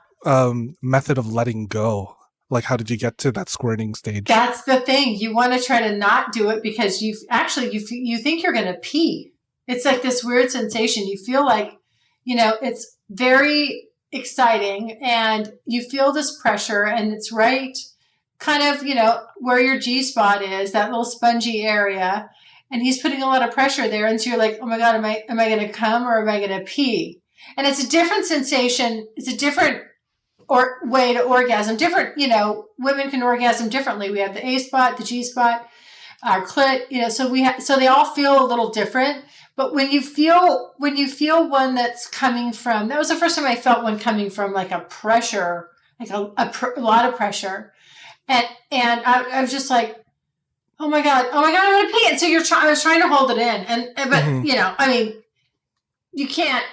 method of letting go? Like, how did you get to that squirting stage? That's the thing. You want to try to not do it because you think you're going to pee. It's like this weird sensation. You feel like, it's very exciting, and you feel this pressure, and it's right kind of, where your G-spot is, that little spongy area, and he's putting a lot of pressure there. And so you're like, oh my God, am I going to come or am I going to pee? And it's a different sensation. It's a different way to orgasm. Different, women can orgasm differently. We have the A spot, the G spot, our clit, so they all feel a little different. But when you feel one that's coming from, that was the first time I felt one coming from like a pressure, like a lot of pressure. And I was just like, oh my God, I'm going to pee. And so I was trying to hold it in. But you can't,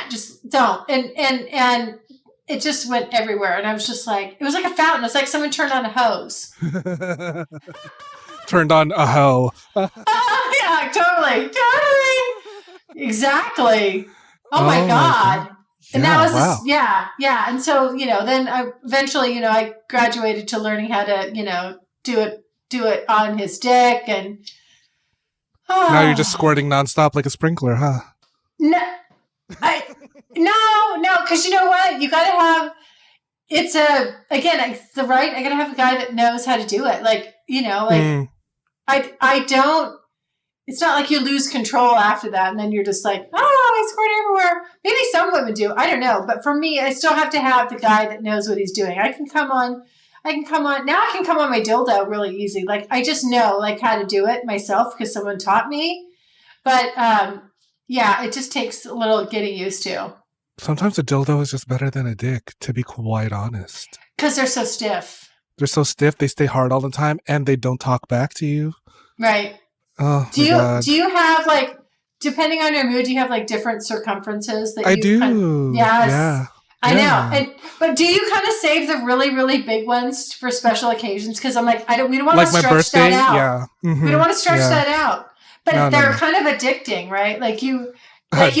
just don't. And it just went everywhere. And I was just like, it was like a fountain. It's like someone turned on a hose. Turned on a hoe. Yeah, totally. Exactly. Oh my God. And that was yeah. And so, then I eventually, I graduated to learning how to, do it on his dick, and now you're just squirting nonstop like a sprinkler, huh? No, because you know what? You gotta have, I gotta have a guy that knows how to do it. Like, I don't, it's not like you lose control after that and then you're just like, oh I squirt everywhere. Maybe some women do. I don't know. But for me, I still have to have the guy that knows what he's doing. Now I can come on my dildo really easy. Like I just know like how to do it myself because someone taught me. But yeah, it just takes a little getting used to. Sometimes a dildo is just better than a dick, to be quite honest. Because they're so stiff. They're so stiff, they stay hard all the time, and they don't talk back to you. Right. Oh, do you have like, depending on your mood, do you have like different circumferences that you do. Yes. Yeah. I know. But do you kind of save the really, really big ones for special occasions? Because I'm like, we don't want like to my stretch birthday, that out. yeah. Mm-hmm. We don't want to stretch that out. But they're kind of addicting, right? Like you love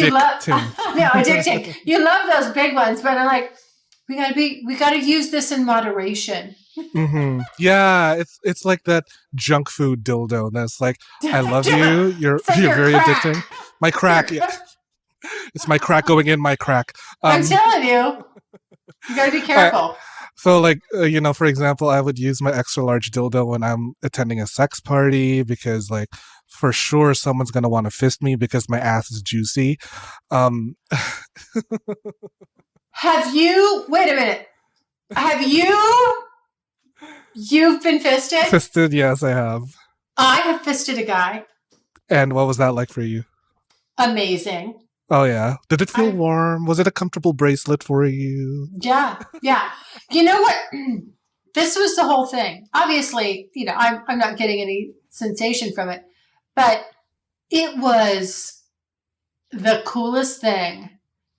addicting. You love those big ones, but I'm like, we gotta use this in moderation. Mm-hmm. Yeah, it's like that junk food dildo that's like, I love you. You're very crack. addicting. My crack, yeah. It's my crack going in my crack. I'm telling you, you gotta be careful. So, like, for example, I would use my extra large dildo when I'm attending a sex party because, like, for sure someone's gonna want to fist me because my ass is juicy. Have you? Wait a minute. Have you? You've been fisted? Fisted, yes, I have. I have fisted a guy. And what was that like for you? Amazing. Oh, yeah. Did it feel warm? Was it a comfortable bracelet for you? Yeah. You know what? This was the whole thing. Obviously, I'm not getting any sensation from it, but it was the coolest thing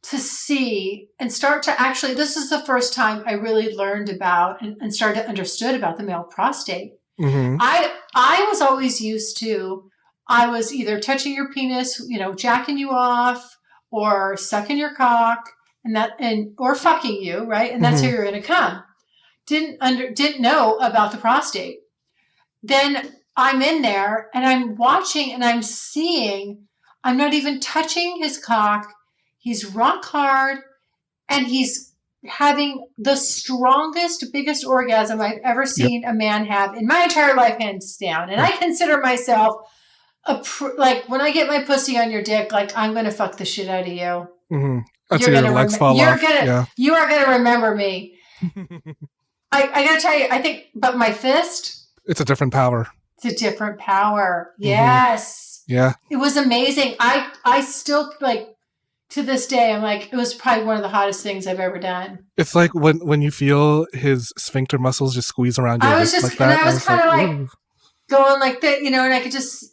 to see and start to actually, this is the first time I really learned about and started to understood about the male prostate. Mm-hmm. I was always used to, I was either touching your penis, jacking you off or sucking your cock or fucking you, right? And that's how you're going to come. Didn't know about the prostate. Then I'm in there and I'm watching and I'm seeing, I'm not even touching his cock. He's rock hard and he's having the strongest, biggest orgasm I've ever seen a man have in my entire life, hands down. And I consider myself like when I get my pussy on your dick, like I'm going to fuck the shit out of you. Mm-hmm. Until your legs fall off. You are going to remember me. I got to tell you, I think, but my fist. It's a different power. It's a different power. Yes. Yeah. It was amazing. I still like, to this day, I'm like, it was probably one of the hottest things I've ever done. It's like when you feel his sphincter muscles just squeeze around your wrist like that. And I was kind of like going like that, and I could just,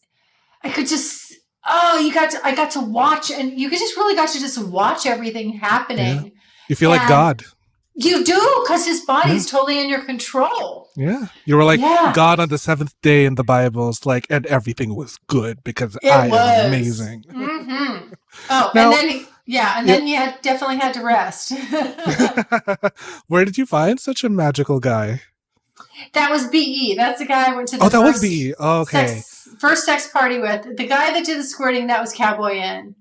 I got to watch, and you really got to just watch everything happening. Yeah. You feel like God. You do, because his body's totally in your control. Yeah. You were like, God on the seventh day in the Bible is like, and everything was good because I am amazing. Mm-hmm. Oh, now, and then he definitely had to rest. Where did you find such a magical guy? That was BE. That's the guy I went to the that was BE. Oh, okay. First sex party with. The guy that did the squirting, that was Cowboy N.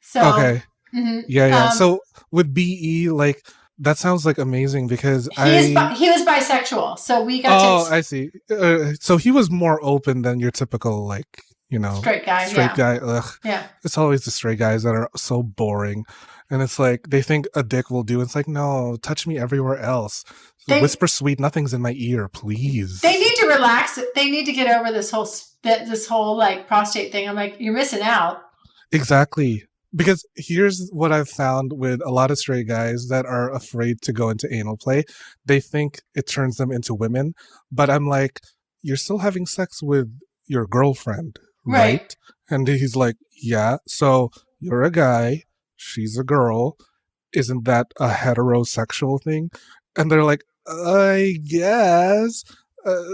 So, okay. Mm-hmm. Yeah. So with BE, like, that sounds like amazing because he was bisexual. So we got to... Oh, I see. So he was more open than your typical, like, straight guy. Guy. Ugh. Yeah. It's always the straight guys that are so boring. And it's like, they think a dick will do. It's like, no, touch me everywhere else. Whisper sweet nothings in my ear, please. They need to relax. They need to get over this whole like prostate thing. I'm like, you're missing out. Exactly. Because here's what I've found with a lot of straight guys that are afraid to go into anal play. They think it turns them into women. But I'm like, you're still having sex with your girlfriend, right? And he's like, yeah, so you're a guy, she's a girl. Isn't that a heterosexual thing? And they're like, I guess.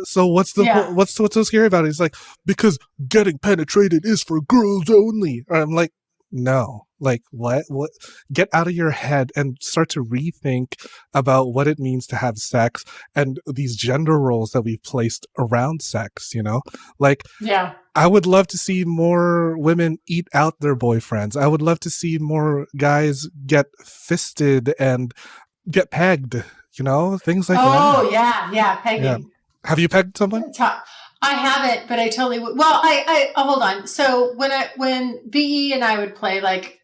So what's so scary about it? It's like, because getting penetrated is for girls only. I'm like, no, like what? Get out of your head and start to rethink about what it means to have sex and these gender roles that we've placed around sex, Like, I would love to see more women eat out their boyfriends. I would love to see more guys get fisted and get pegged, things like that. Oh, yeah, pegging. Yeah. Have you pegged someone? I haven't, but I totally would. Well, I hold on. So when BE and I would play, like,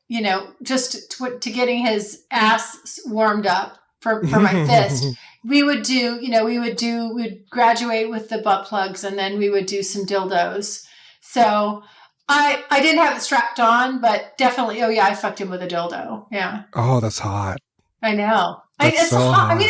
just to getting his ass warmed up for my fist. We would graduate with the butt plugs, and then we would do some dildos. So I didn't have it strapped on, but definitely, oh yeah, I fucked him with a dildo. Yeah. Oh, that's hot. I know. That's It's so hot. hot. I mean,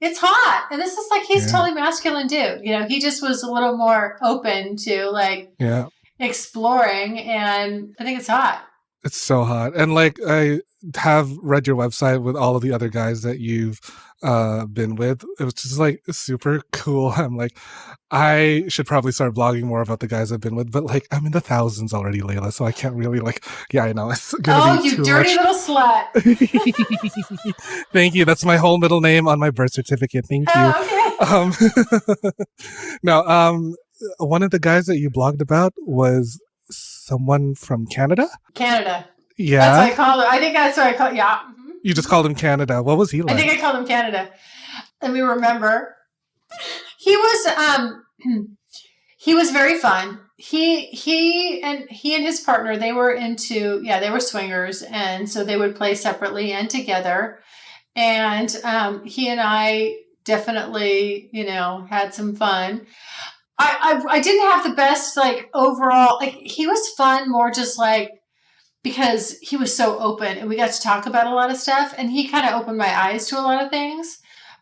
it's hot. And this is like, he's Yeah. totally masculine dude. He just was a little more open to like Yeah. exploring, and I think it's hot. It's so hot. And like, I have read your website with all of the other guys that you've been with. It was just like super cool. I'm like, I should probably start blogging more about the guys I've been with, but like, I'm in the thousands already, Layla. So I can't really like, yeah, I know. It's gonna Oh, be you too dirty much. little slut. Thank you. That's my whole middle name on my birth certificate. Thank you. Oh, okay. No, one of the guys that you blogged about was someone from Canada. Canada. Yeah. That's what I call it. I think that's what I call. Yeah. Mhm. You just called him Canada. What was he like? I think I called him Canada. Let me remember. He was he was very fun. He and his partner, they were they were swingers, and so they would play separately and together. And he and I definitely, had some fun. I didn't have the best like overall, like he was fun more just like because he was so open and we got to talk about a lot of stuff, and he kind of opened my eyes to a lot of things.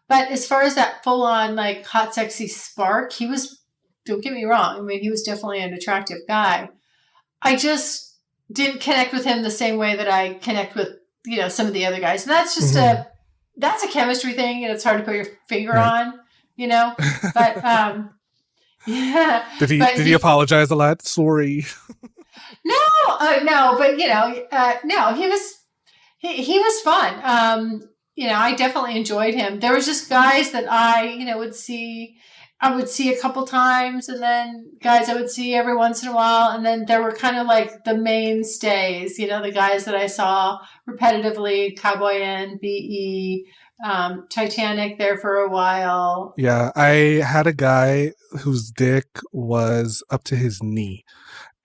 But as far as that full on like hot, sexy spark, he was, don't get me wrong, I mean, he was definitely an attractive guy. I just didn't connect with him the same way that I connect with, some of the other guys. And that's just that's a chemistry thing, and it's hard to put your finger on, but yeah. Did he apologize a lot? Sorry. No, but no, he was fun. I definitely enjoyed him. There was just guys that I would see a couple times, and then guys I would see every once in a while, and then there were kind of like the mainstays, the guys that I saw repetitively: Cowboy N, BE, Titanic there for a while. Yeah, I had a guy whose dick was up to his knee,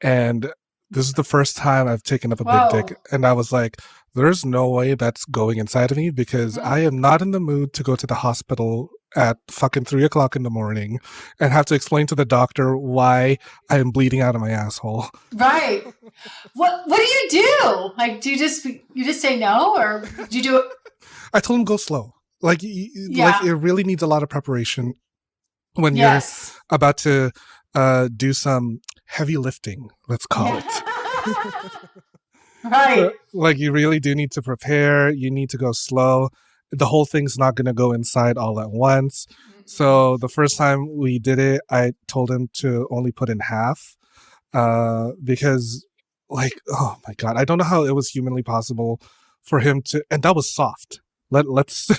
and this is the first time I've taken up a Whoa. big dick, and I was like, there's no way that's going inside of me, because I am not in the mood to go to the hospital at fucking 3:00 in the morning and have to explain to the doctor why I am bleeding out of my asshole. Right. What do you do? Like, do you just say no, or do you do it? I told him go slow. Like, like it really needs a lot of preparation when Yes. you're about to do some heavy lifting, let's call it. Right. Like, you really do need to prepare. You need to go slow. The whole thing's not going to go inside all at once. So the first time we did it, I told him to only put in half, because like, oh my God, I don't know how it was humanly possible for him to, and that was soft. Let's,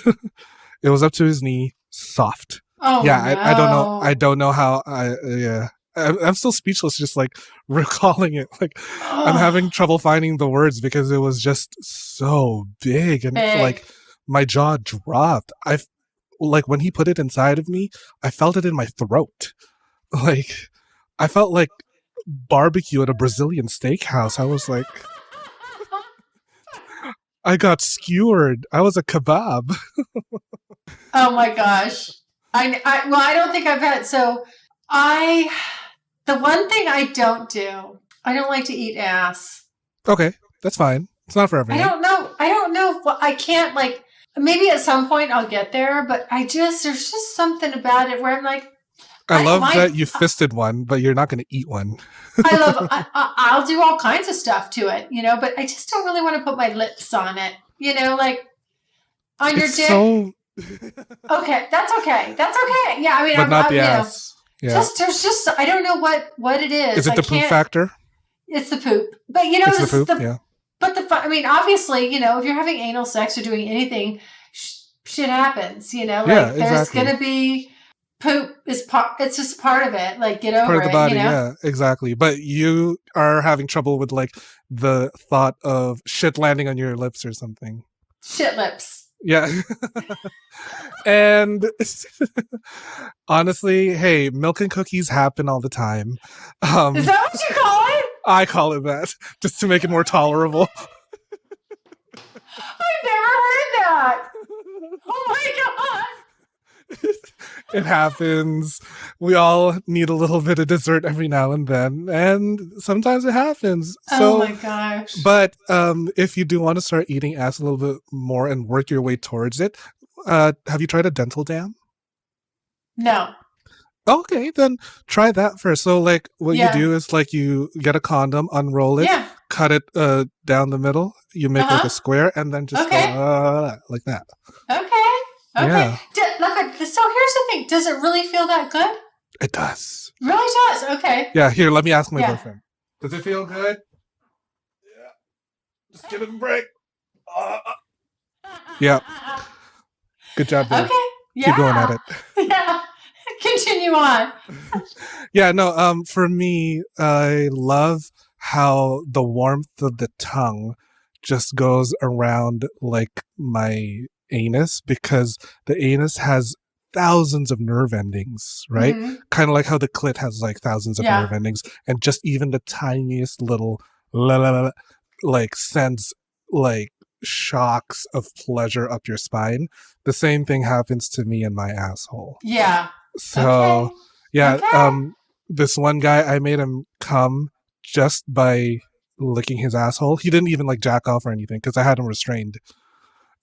it was up to his knee, soft. Oh, Yeah, no. I don't know. I don't know how yeah. I'm still speechless just like recalling it. Like, I'm having trouble finding the words because it was just so big, and Big. like my jaw dropped. Like when he put it inside of me, I felt it in my throat. Like, I felt like barbecue at a Brazilian steakhouse. I was like, I got skewered. I was a kebab. Oh my gosh. I don't think I've had, the one thing I don't do, I don't like to eat ass. Okay, that's fine. It's not for everyone. I don't know. I can't, like, maybe at some point I'll get there, but there's just something about it where I'm like, I love like- that you fisted one, but you're not going to eat one. I'll do all kinds of stuff to it, but I just don't really want to put my lips on it, like on your It's dick. so, Okay, that's okay. Yeah, I mean, but not the you know, ass. Yeah. there's just, I don't know what it is. Is it the poop factor? It's the poop. But It's the poop. Yeah. But I mean, obviously, if you're having anal sex or doing anything, shit happens. Yeah, there's exactly. gonna be poop. It's just part of it. Like, get over Part of the it. body. Yeah, exactly. But you are having trouble with like the thought of shit landing on your lips or something. Shit lips. Yeah. And honestly, hey, milk and cookies happen all the time. Is that what you call it? I call it that just to make it more tolerable. I've never heard that. Oh my It happens. We all need a little bit of dessert every now and then, and sometimes it happens. god. So, Oh my gosh. but if you do want to start eating ass a little bit more and work your way towards it, have you tried a dental dam? No. Okay, then try that first. So, like, what Yeah. you do is like you get a condom, unroll it, Yeah. cut it down the middle. You make like Uh-huh. a square, and then just Okay. go, like that. Okay. Okay. Yeah. So here's the thing. Does it really feel that good? It does. Really does. Okay. Yeah. Here, let me ask my Yeah. boyfriend. Does it feel good? Yeah. Just give it a break. Yeah. Good job, babe. Okay. Yeah. Keep going at it. Yeah. Continue on. Yeah, no, for me, I love how the warmth of the tongue just goes around like my anus, because the anus has thousands of nerve endings, right? Mhm. Kind of like how the clit has like thousands of Yeah. nerve endings, and just even the tiniest little la la la, like sends like shocks of pleasure up your spine. The same thing happens to me in my asshole. Yeah. So Okay. yeah, Okay. this one guy, I made him come just by licking his asshole. He didn't even like jack off or anything because I had him restrained.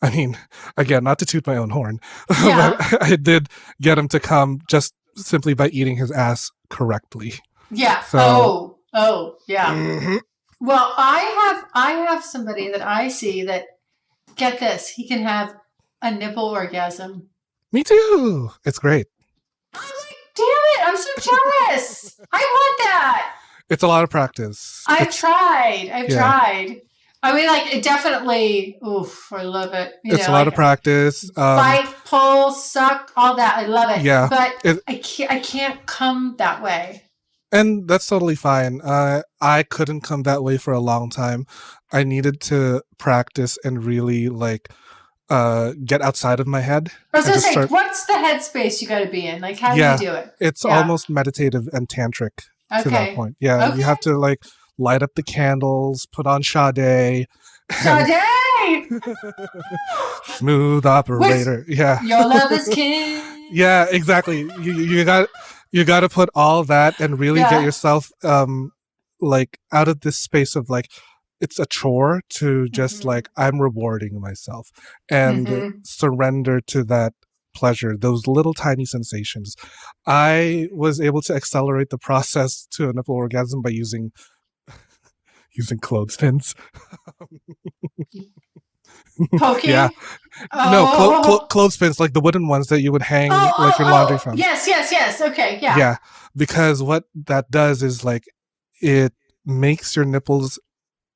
I mean, again, not to toot my own horn, Yeah. but I did get him to come just simply by eating his ass correctly. Yeah. So- Yeah. Mhm. Well, I have somebody that I see that, get this, he can have a nipple orgasm. Me too. It's great. I'm like, damn it, I'm so jealous. I want that. It's a lot of practice. I've It's, tried. Yeah. I mean, like, it definitely, oof, I love it. it's a lot of practice. Bite, pull, suck, all that. I love it. Yeah, But it- I can't come that way. And that's totally fine. I couldn't come that way for a long time. I needed to practice and really like get outside of my head. I was and going to just say, start- what's the headspace you got to be in? Like, how do Yeah. you do it? It's Yeah. almost meditative and tantric to that Okay. point. Yeah, Okay. you have to like light up the candles, put on Sade, Sade! smooth operator. Yeah. Your love is king. Yeah, exactly. You got to put all that and really Yeah. get yourself like out of this space of like it's a chore to just Mhm. like I'm rewarding myself and Mhm. surrender to that pleasure, those little tiny sensations. I was able to accelerate the process to a nipple orgasm by using clothespins. Poking? Yeah. Oh. No, clothespins, like the wooden ones that you would hang like your laundry from. Yes. Okay. Yeah. Yeah, because what that does is like it makes your nipples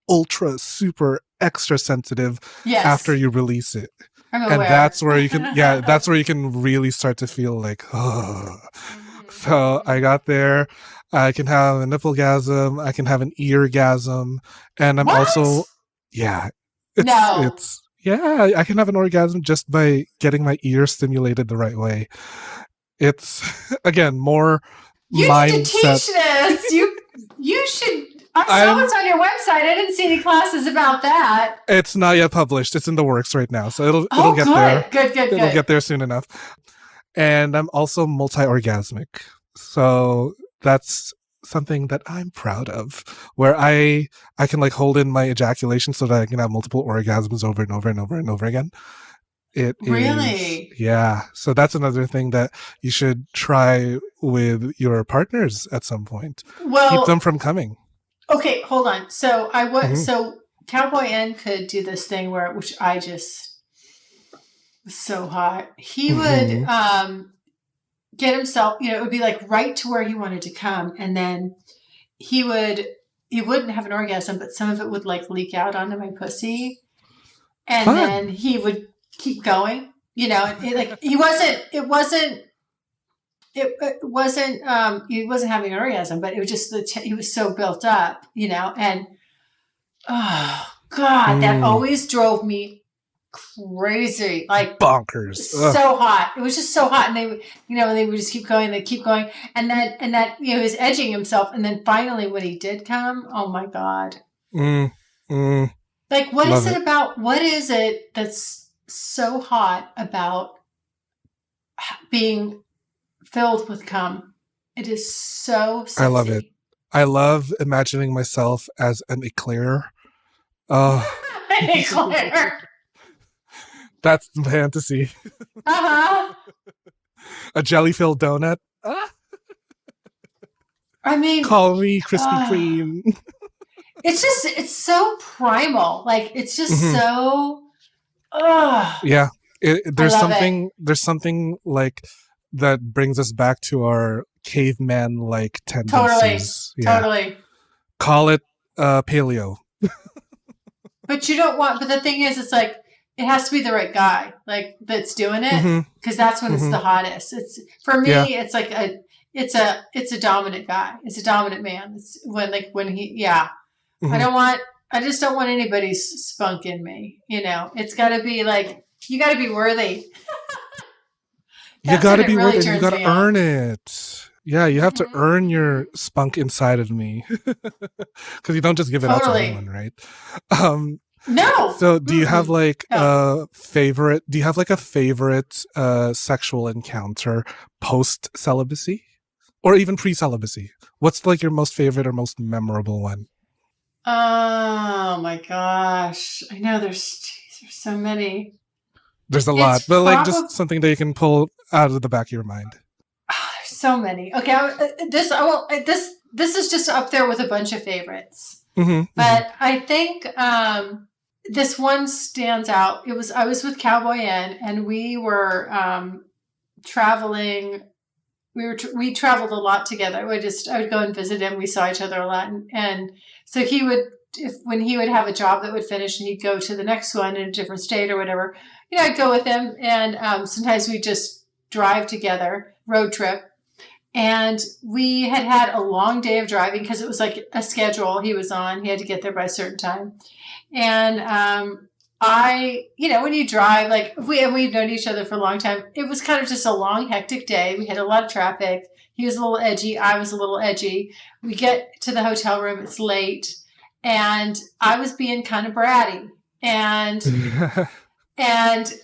ultra super extra sensitive Yes. after you release it. I'm And aware. that's where you can that's where you can really start to feel like Mhm. So I got there. I can have a nipplegasm, I can have an eargasm, and I'm What? also yeah. No. It's yeah, I can have an orgasm just by getting my ear stimulated the right way. It's again more You need to teach mindset. this. You should. I saw I'm- what's on your website. I didn't see any classes about that. It's not yet published. It's in the works right now, so it'll Oh, get good. there. Good. It'll get there soon enough. And I'm also multi-orgasmic, so that's something that I'm proud of. Where I can like hold in my ejaculation so that I can have multiple orgasms over and over and over and over again. It is- Really? yeah. So that's another thing that you should try with your partners at some point. Well, Keep them from coming. okay, hold on. So Mhm. so Cowboy N could do this thing which I just was so hot. He would Mhm. get himself, it would be like right to where he wanted to come, and then he wouldn't have an orgasm, but some of it would like leak out onto my pussy, and Fun. then he would keep going. He wasn't having an orgasm, but it was just he was so built up, and oh God, that Mm. always drove me crazy. Like Bonkers. Ugh. so hot. It was just so hot. And they would, they would just keep going, they keep going. And that, he was edging himself. And then finally when he did come, oh my God. Mm, mm. Like, what is Love it it. about? What is it that's so hot about being filled with cum? It is so I love it. sexy. I love imagining myself as an eclair. Oh, Claire. that's the fantasy. Uh-huh. A jelly-filled donut. Ah, I mean, call me Krispy uh, Kreme. it's so primal. Like, it's just Mhm. so, ugh. Yeah, I there's love it. something like that brings us back to our caveman like Totally. tendencies. Yeah, Totally. call it paleo. But you don't want, but the thing is, it's like, it has to be the right guy, like, that's doing it, Hmm. because that's when it's Hmm. the hottest. It's, for Yeah. me, it's like it's a dominant guy. It's a dominant man. It's when he, yeah. Hmm. I just don't want anybody's spunk in me. It's got to be like, you got to be worthy. You That's got when to it be worth really it. You turns got to me on. earn it. Yeah, you have to Mhm, earn your mhm. spunk inside of me, because you don't just give it out to anyone, Totally. right? Um, No. so do you have Mm-mm. like No. a favorite? Do you have like a favorite sexual encounter post celibacy, or even pre celibacy? What's like your most favorite or most memorable one? Oh my gosh. I know there's so many. There's a lot, It's but like probably just something that you can pull out of the back of your mind. there's so many. Okay, this is just up there with a bunch of favorites. Hmm. Hmm. But I think this one stands out. I was with Cowboy N, and we were traveling. We traveled a lot together. I would go and visit him. We saw each other a lot, and so he would, if when he would have a job that would finish and he'd go to the next one in a different state or whatever, I'd go with him, and sometimes we just drive together, road trip. And we had a long day of driving because it was like a schedule he was on. He had to get there by a certain time. And when you drive, like we've known each other for a long time, it was kind of just a long, hectic day. We had a lot of traffic. He was a little edgy. I was a little edgy. We get to the hotel room. It's late. And I was being kind of bratty. And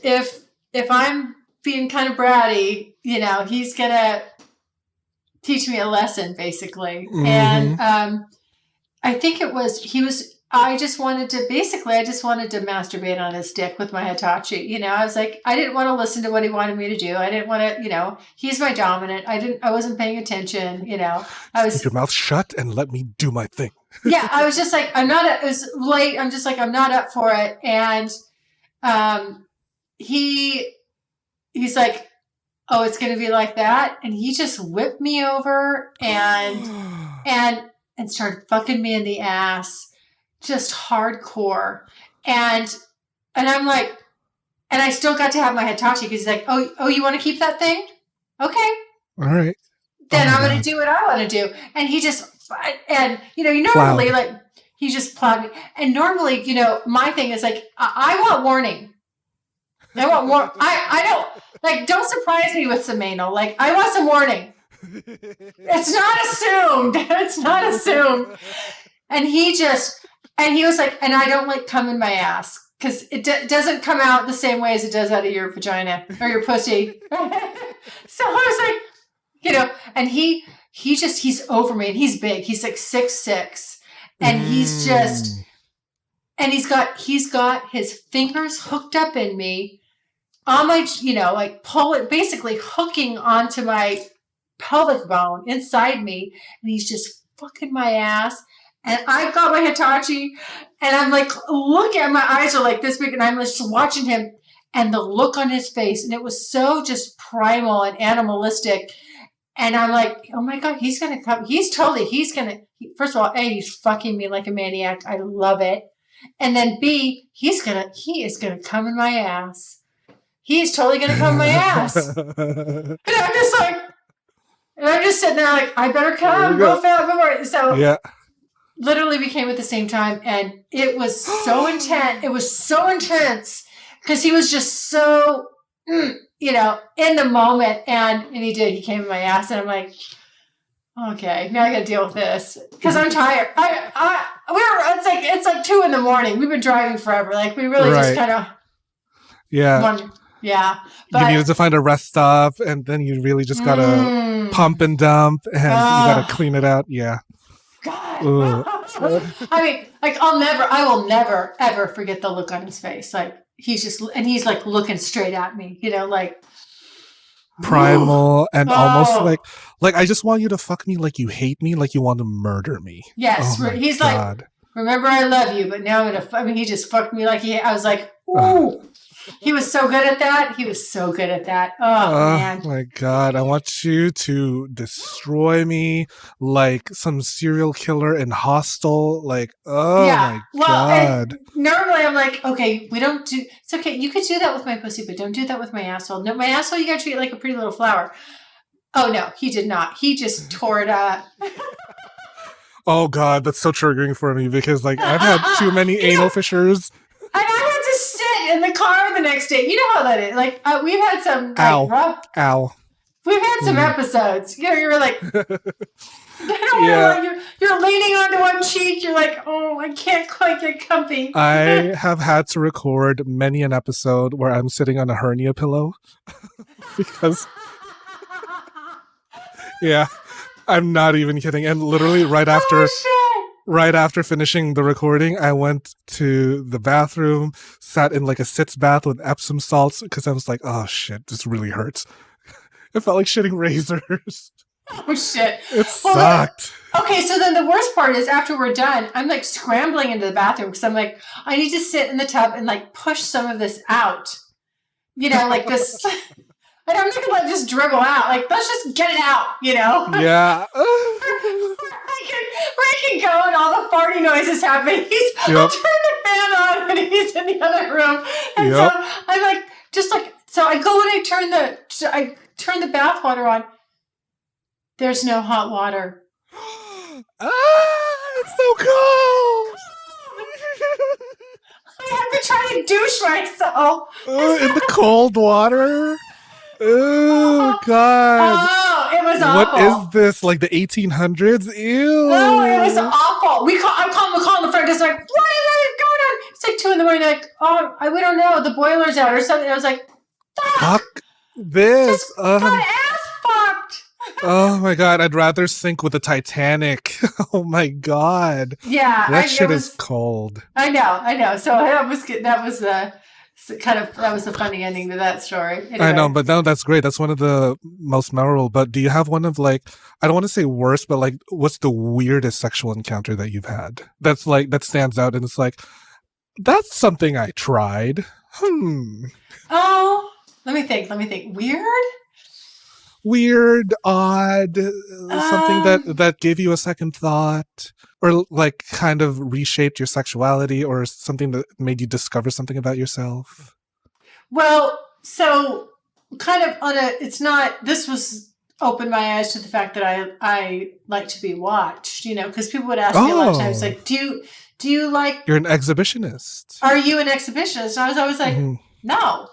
if I'm being kind of bratty, he's going to teach me a lesson, basically. And Hmm. I think I just wanted to masturbate on his dick with my Hitachi. I was like, I didn't want to listen to what he wanted me to do. I didn't want to, he's my dominant. I wasn't paying attention. I Keep was, your mouth shut and let me do my thing. yeah, I was just like, it was late. I'm just like, I'm not up for it. And, um, he, he's like, oh, it's going to be like that. And he just whipped me over and started fucking me in the ass, just hardcore. And I'm like, and I still got to have my Hitachi because he's like, oh, you want to keep that thing? Okay, All right. Oh then my I'm going to god. do what I want to do. And he just, and you normally Plowed. like, he just plowed me. And normally, my thing is like, I want warning. I want more. I don't like. Don't surprise me with some anal. Like, I want some warning. It's not assumed. It's not assumed. And he was like, and I don't like cum in my ass because it doesn't come out the same way as it does out of your vagina or your pussy. So I was like, and he's over me and he's big. He's like 6'6", and Mm. he's got his fingers hooked up in me on my, like basically hooking onto my pelvic bone inside me, and he's just fucking my ass. And I've got my Hitachi, and I'm like, look at my eyes are like this big, and I'm just watching him, and the look on his face, and it was so just primal and animalistic. And I'm like, oh my god, he's gonna come. First of all, A, he's fucking me like a maniac. I love it. And then B, he is gonna come in my ass. He's totally gonna come in my ass. And I'm just sitting there like, I better come, go fast. So Yeah. literally we came at the same time, and it was so intense. It was so intense because he was just so, in the moment, and he came in my ass, and I'm like, Okay, now I got to deal with this because I'm tired. It's like 2 a.m. We've been driving forever. Like we really just Right. kind of Yeah. yeah. You But needed to find a rest stop, and then you really just gotta Mm. pump and dump, and you gotta Ugh. clean it out. Yeah. God. Ugh. I mean, like I will never ever forget the look on his face. Like he's like looking straight at me, like Primal and almost Oh. like I just want you to fuck me like you hate me, like you want to murder me. Yes, Oh my he's like, God. remember I love you, but now he just fucked me like I was like, ooh. He was so good at that. Oh, man. My God. I want you to destroy me like some serial killer in Hostel. Like, oh Yeah. my God. Normally I'm like, okay, it's okay. You could do that with my pussy, but don't do that with my asshole. No, my asshole, you got to treat it like a pretty little flower. Oh, no, he did not. He just tore it up. Oh God, that's so triggering for me because like I've had too many anal fissures. And I had to sit in the car the next day. You know how that is. Like, we've had some Ow. rough. Ow. We've had some episodes. You're like, Yeah. you're leaning onto one cheek. You're like, oh, I can't quite get comfy. I have had to record many an episode where I'm sitting on a hernia pillow because, yeah, I'm not even kidding. And literally right after finishing the recording, I went to the bathroom, sat in like a sitz bath with Epsom salts because I was like, oh shit, this really hurts. It felt like shitting razors. Oh shit! It sucked. Okay, so then the worst part is after we're done, I'm like scrambling into the bathroom because I'm like, I need to sit in the tub and like push some of this out. Like this. And I'm not gonna let this dribble out. Like, let's just get it out. Yeah. Where I can go and all the farty noises happen. I'll turn the fan on and he's in the other room. And so I'm like, so I go and I turn the bath water on. There's no hot water. It's so cold. I have to try to douche myself. In the cold water? Oh, God. Oh, it was What awful. is this? Like the 1800s? Ew. Oh, it was awful. I'm calling the front desk like, what is going on? It's like 2 a.m. Like, oh, we don't know. The boiler's out or something. I was like, Fuck this. got ass fucked. Oh my God. I'd rather sink with the Titanic. Oh my God. Yeah. That shit is cold. I know. So that was the funny ending to that story. Anyway. I know, but no, that's great. That's one of the most memorable. But do you have one of like, I don't want to say worst, but like, what's the weirdest sexual encounter that you've had? That's like, that stands out and it's like, that's something I tried. Oh, let me think. Weird, odd, something that gave you a second thought or like kind of reshaped your sexuality or something that made you discover something about yourself. Well, so kind of this was opened my eyes to the fact that I like to be watched, because people would ask me a lot of times, like, do you like... You're an exhibitionist. Are you an exhibitionist? And I was always like, no,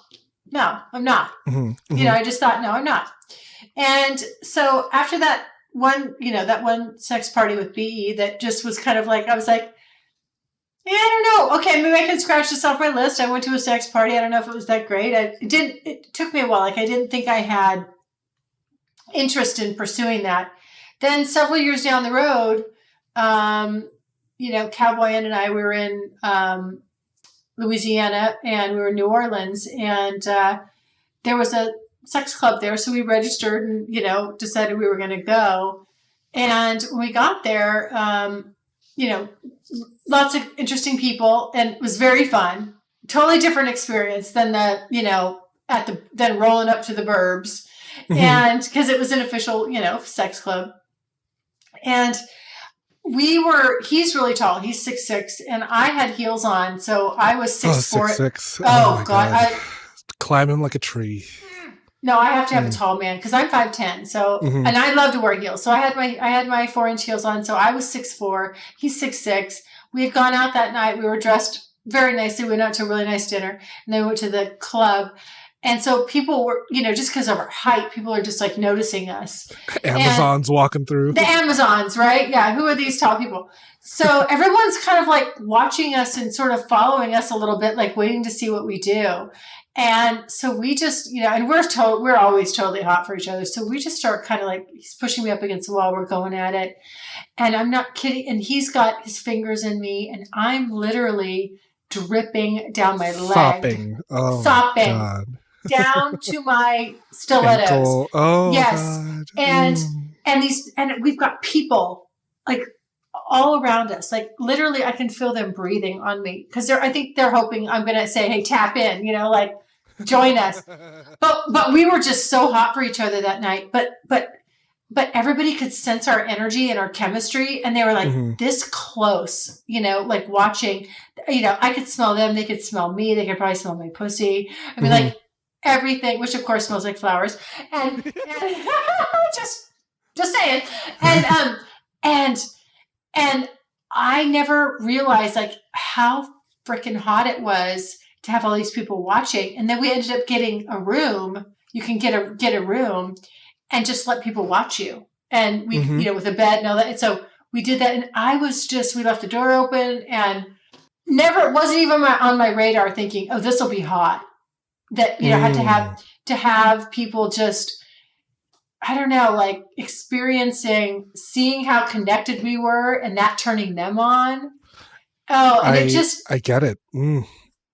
I'm not. I just thought, no, I'm not. And so after that one sex party with BE that just was kind of like, I was like, yeah, I don't know. Okay, maybe I can scratch this off my list. I went to a sex party. I don't know if it was that great. It took me a while. Like, I didn't think I had interest in pursuing that. Then several years down the road, Cowboy and I were in Louisiana and we were in New Orleans, and there was a sex club there. So we registered and, decided we were going to go. And when we got there, lots of interesting people, and it was very fun. Totally different experience than than rolling up to the Burbs. And because it was an official, sex club. And he's really tall. He's 6'6", and I had heels on. So I was 6'4". 6'6". Oh God. Climb him like a tree. No, I have to have a tall man because I'm 5'10". So, and I love to wear heels. So I had my 4-inch heels on. So I was 6'4". He's 6'6". We had gone out that night. We were dressed very nicely. We went out to a really nice dinner, and then we went to the club. And so people were, just because of our height, people are just like noticing us. Amazons walking through. The Amazons, right? Yeah. Who are these tall people? So everyone's kind of like watching us and sort of following us a little bit, like waiting to see what we do. And so we just, and we're always totally hot for each other. So we just start kind of like, he's pushing me up against the wall. We're going at it. And I'm not kidding. And he's got his fingers in me and I'm literally dripping down my leg. Sopping. Oh, sopping. God. Down to my stilettos. Ankle. Oh, yes. God. And we've got people like all around us. Like literally I can feel them breathing on me because I think they're hoping I'm going to say, hey, tap in, like join us. But we were just so hot for each other that night. But everybody could sense our energy and our chemistry. And they were like this close, like watching, I could smell them. They could smell me. They could probably smell my pussy. I mean, like everything, which of course smells like flowers. And just saying. And I never realized like how freaking hot it was to have all these people watching. And then we ended up getting a room. You can get a room and just let people watch you. And we, with a bed and all that. And so we did that. And we left the door open and it wasn't even on my radar thinking, oh, this will be hot. That, had to have people just, I don't know, like seeing how connected we were and that turning them on. Oh, and I get it.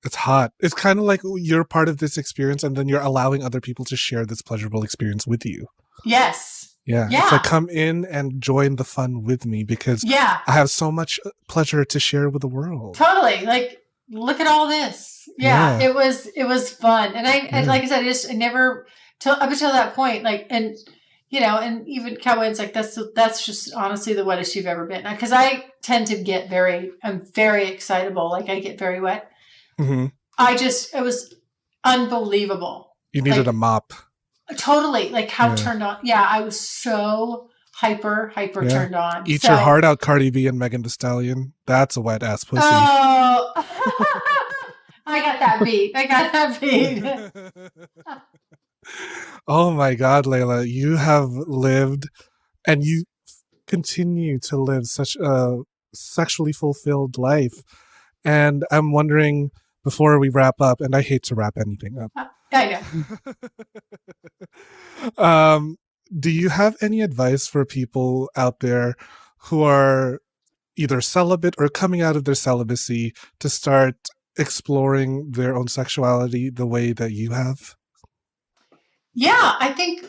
It's hot. It's kind of like you're part of this experience and then you're allowing other people to share this pleasurable experience with you. Yes. Yeah. It's like come in and join the fun with me because I have so much pleasure to share with the world. Totally. Like, look at all this. Yeah. It was fun. And and like I said, I never up until that point, like, and and even Cowboy's like, that's just honestly the wettest you've ever been. Because I tend to I'm very excitable. Like I get very wet. It was unbelievable. You needed a mop. Totally. Like how turned on. Yeah. I was so hyper turned on. Eat your heart out, Cardi B and Megan Thee Stallion. That's a wet ass pussy. Oh, I got that beat. Oh my God, Layla, you have lived and you continue to live such a sexually fulfilled life. And I'm wondering, before we wrap up, and I hate to wrap anything up. I know. Do you have any advice for people out there who are either celibate or coming out of their celibacy to start exploring their own sexuality the way that you have? Yeah, I think,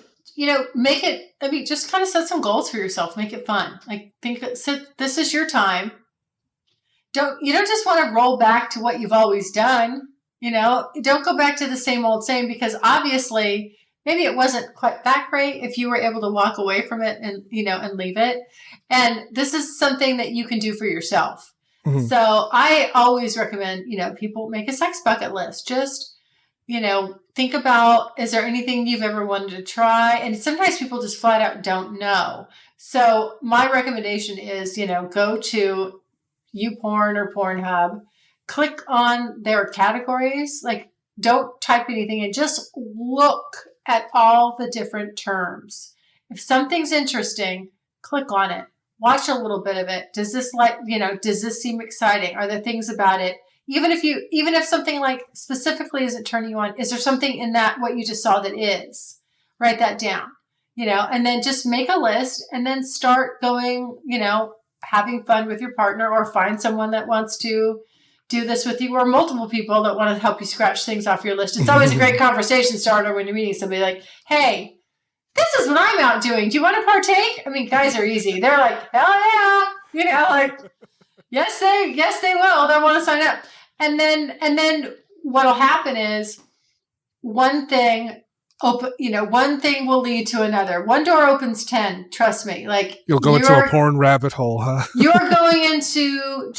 just kind of set some goals for yourself. Make it fun. Like this is your time. You don't just want to roll back to what you've always done. Don't go back to the same because obviously maybe it wasn't quite that great if you were able to walk away from it and leave it. And this is something that you can do for yourself. So I always recommend, people make a sex bucket list. Just, think about, is there anything you've ever wanted to try? And sometimes people just flat out don't know. So my recommendation is, go to YouPorn or Pornhub, click on their categories, like don't type anything in, just look at all the different terms. If something's interesting, click on it. Watch a little bit of it. Does this does this seem exciting? Are there things about it? Even if something like specifically isn't turning you on, is there something in that what you just saw that is? Write that down, and then just make a list and then start going, having fun with your partner or find someone that wants to do this with you or multiple people that want to help you scratch things off your list. It's always a great conversation starter when you're meeting somebody like, hey, this is what I'm out doing. Do you want to partake? I mean, guys are easy. They're like, hell yeah. Like, yes, they will. They'll want to sign up. And then what'll happen is one thing will lead to another. One door opens 10. Trust me. Like you'll go into a porn rabbit hole, huh? You're going into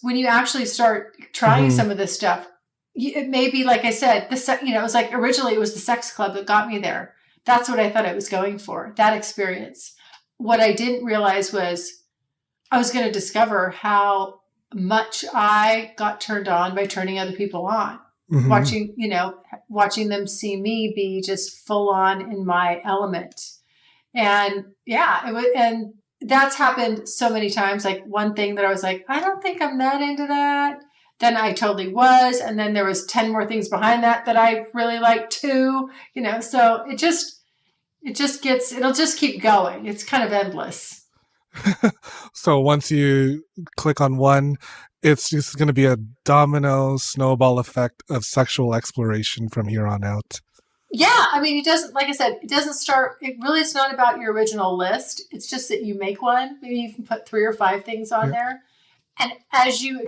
when you actually start trying some of this stuff, it may be, like I said, it was like originally it was the sex club that got me there. That's what I thought I was going for, that experience. What I didn't realize was I was going to discover how much I got turned on by turning other people on. Mhm. watching them see me be just full on in my element. And yeah, and that's happened so many times. Like one thing that I was like, I don't think I'm that into that. Then I totally was. And then there was 10 more things behind that I really liked too, so it'll just keep going. It's kind of endless. So once you click on one, it's just going to be a domino snowball effect of sexual exploration from here on out. Yeah, I mean, it doesn't, like I said, it doesn't start, it's not about your original list. It's just that you make one. Maybe you can put 3 or 5 things on there. And as you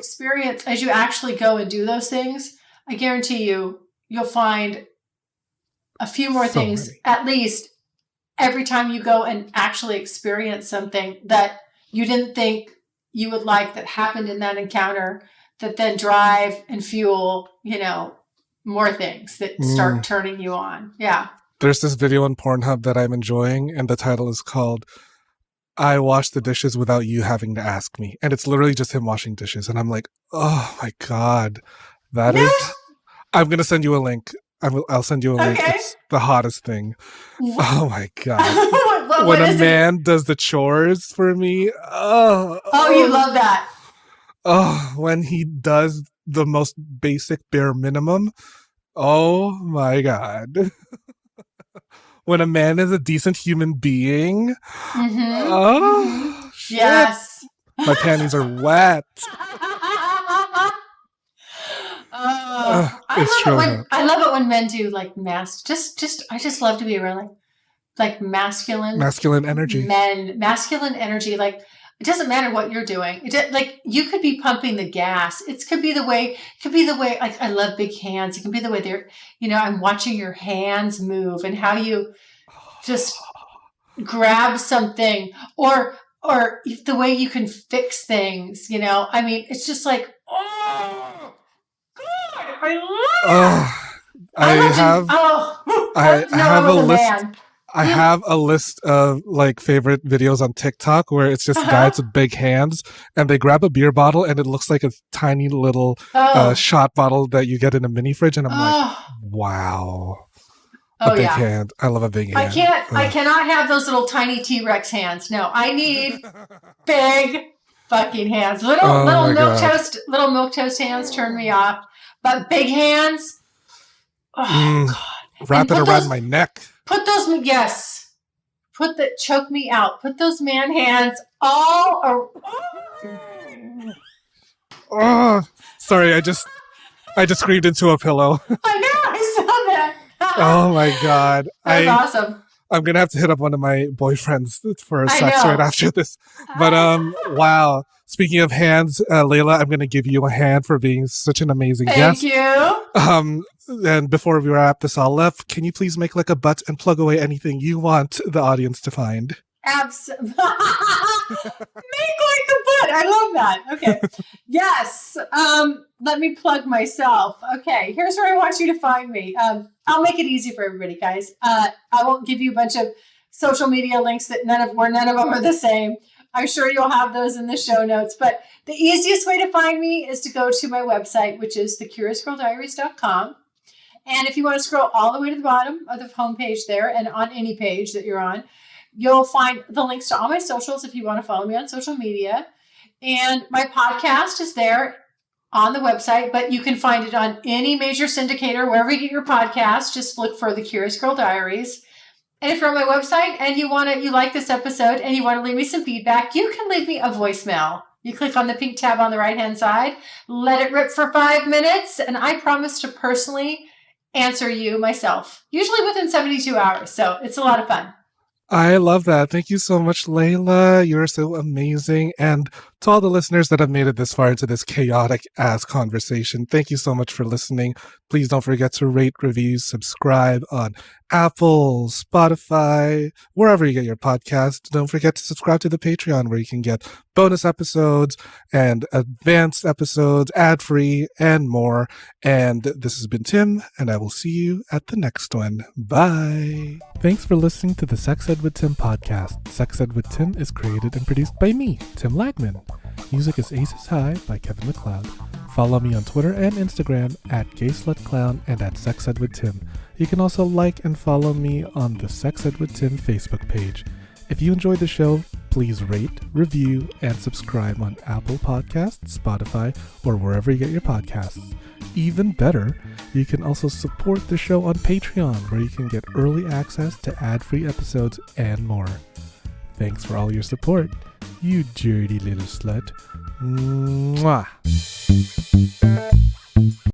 actually go and do those things, I guarantee you'll find a few more things, at least every time you go and actually experience something that you didn't think you would like that happened in that encounter, that then drive and fuel, more things that start turning you on. Yeah. There's this video on Pornhub that I'm enjoying, and the title is called I Wash the Dishes Without You Having to Ask Me. And it's literally just him washing dishes. And I'm like, oh my God, that is... I'm going to send you a link. I'll send you a link. It's the hottest thing. Oh my God. When a man does the chores for me. Oh, you love that. Oh, when he does the most basic bare minimum. Oh my God. When a man is a decent human being. Oh, shit. Yes. My panties are wet. I love it when men do like I just love to be around like masculine energy. Masculine energy. Like, it doesn't matter what you're doing. Like, you could be pumping the gas. It could be the way, like, I love big hands. It can be the way they're, I'm watching your hands move and how you just grab something or the way you can fix things, I mean, it's just like, oh God, I love it. I have a list. I have a list of like favorite videos on TikTok where it's just guys with big hands and they grab a beer bottle and it looks like a tiny little shot bottle that you get in a mini fridge, and I'm like, wow. A big hand. I love a big hand. I cannot have those little tiny T-Rex hands. No, I need big fucking hands. Little milk toast hands turn me off, but big hands. Oh God! Wrap it around my neck. Choke me out. Put those man hands all around. Oh, sorry. I just screamed into a pillow. I know. I saw that. Oh my God. That's awesome. I'm going to have to hit up one of my boyfriends for sex right after this. But, wow. Speaking of hands, Layla, I'm going to give you a hand for being such an amazing guest. Thank you. And before we wrap this all up, can you please make like a butt and plug away anything you want the audience to find? Absolutely. Make like a butt. I love that. Okay. Yes. Let me plug myself. Okay. Here's where I want you to find me. I'll make it easy for everybody, guys. I won't give you a bunch of social media links that none of them are the same. I'm sure you'll have those in the show notes, but the easiest way to find me is to go to my website, which is thecuriousgirldiaries.com. And if you want to scroll all the way to the bottom of the homepage there, and on any page that you're on, you'll find the links to all my socials if you want to follow me on social media. And my podcast is there on the website, but you can find it on any major syndicator, wherever you get your podcast. Just look for The Curious Girl Diaries. And if you're on my website and you like this episode and you want to leave me some feedback, you can leave me a voicemail. You click on the pink tab on the right-hand side, let it rip for 5 minutes, and I promise to personally answer you myself, usually within 72 hours. So it's a lot of fun. I love that. Thank you so much, Layla. You're so amazing. And to all the listeners that have made it this far into this chaotic ass conversation, thank you so much for listening. Please don't forget to rate, review, subscribe on Apple, Spotify, wherever you get your podcast. Don't forget to subscribe to the Patreon, where you can get bonus episodes and advanced episodes, ad-free, and more. And this has been Tim, and I will see you at the next one. Bye. Thanks for listening to the Sex Ed with Tim podcast. Sex Ed with Tim is created and produced by me, Tim Lagman. Music is Aces High by Kevin MacLeod. Follow me on Twitter and Instagram at GaySlutClown and at SexEdWithTim. You can also like and follow me on the Sex Ed with Tim Facebook page. If you enjoyed the show, please rate, review, and subscribe on Apple Podcasts, Spotify, or wherever you get your podcasts. Even better, you can also support the show on Patreon, where you can get early access to ad-free episodes and more. Thanks for all your support, you dirty little slut. Mwah!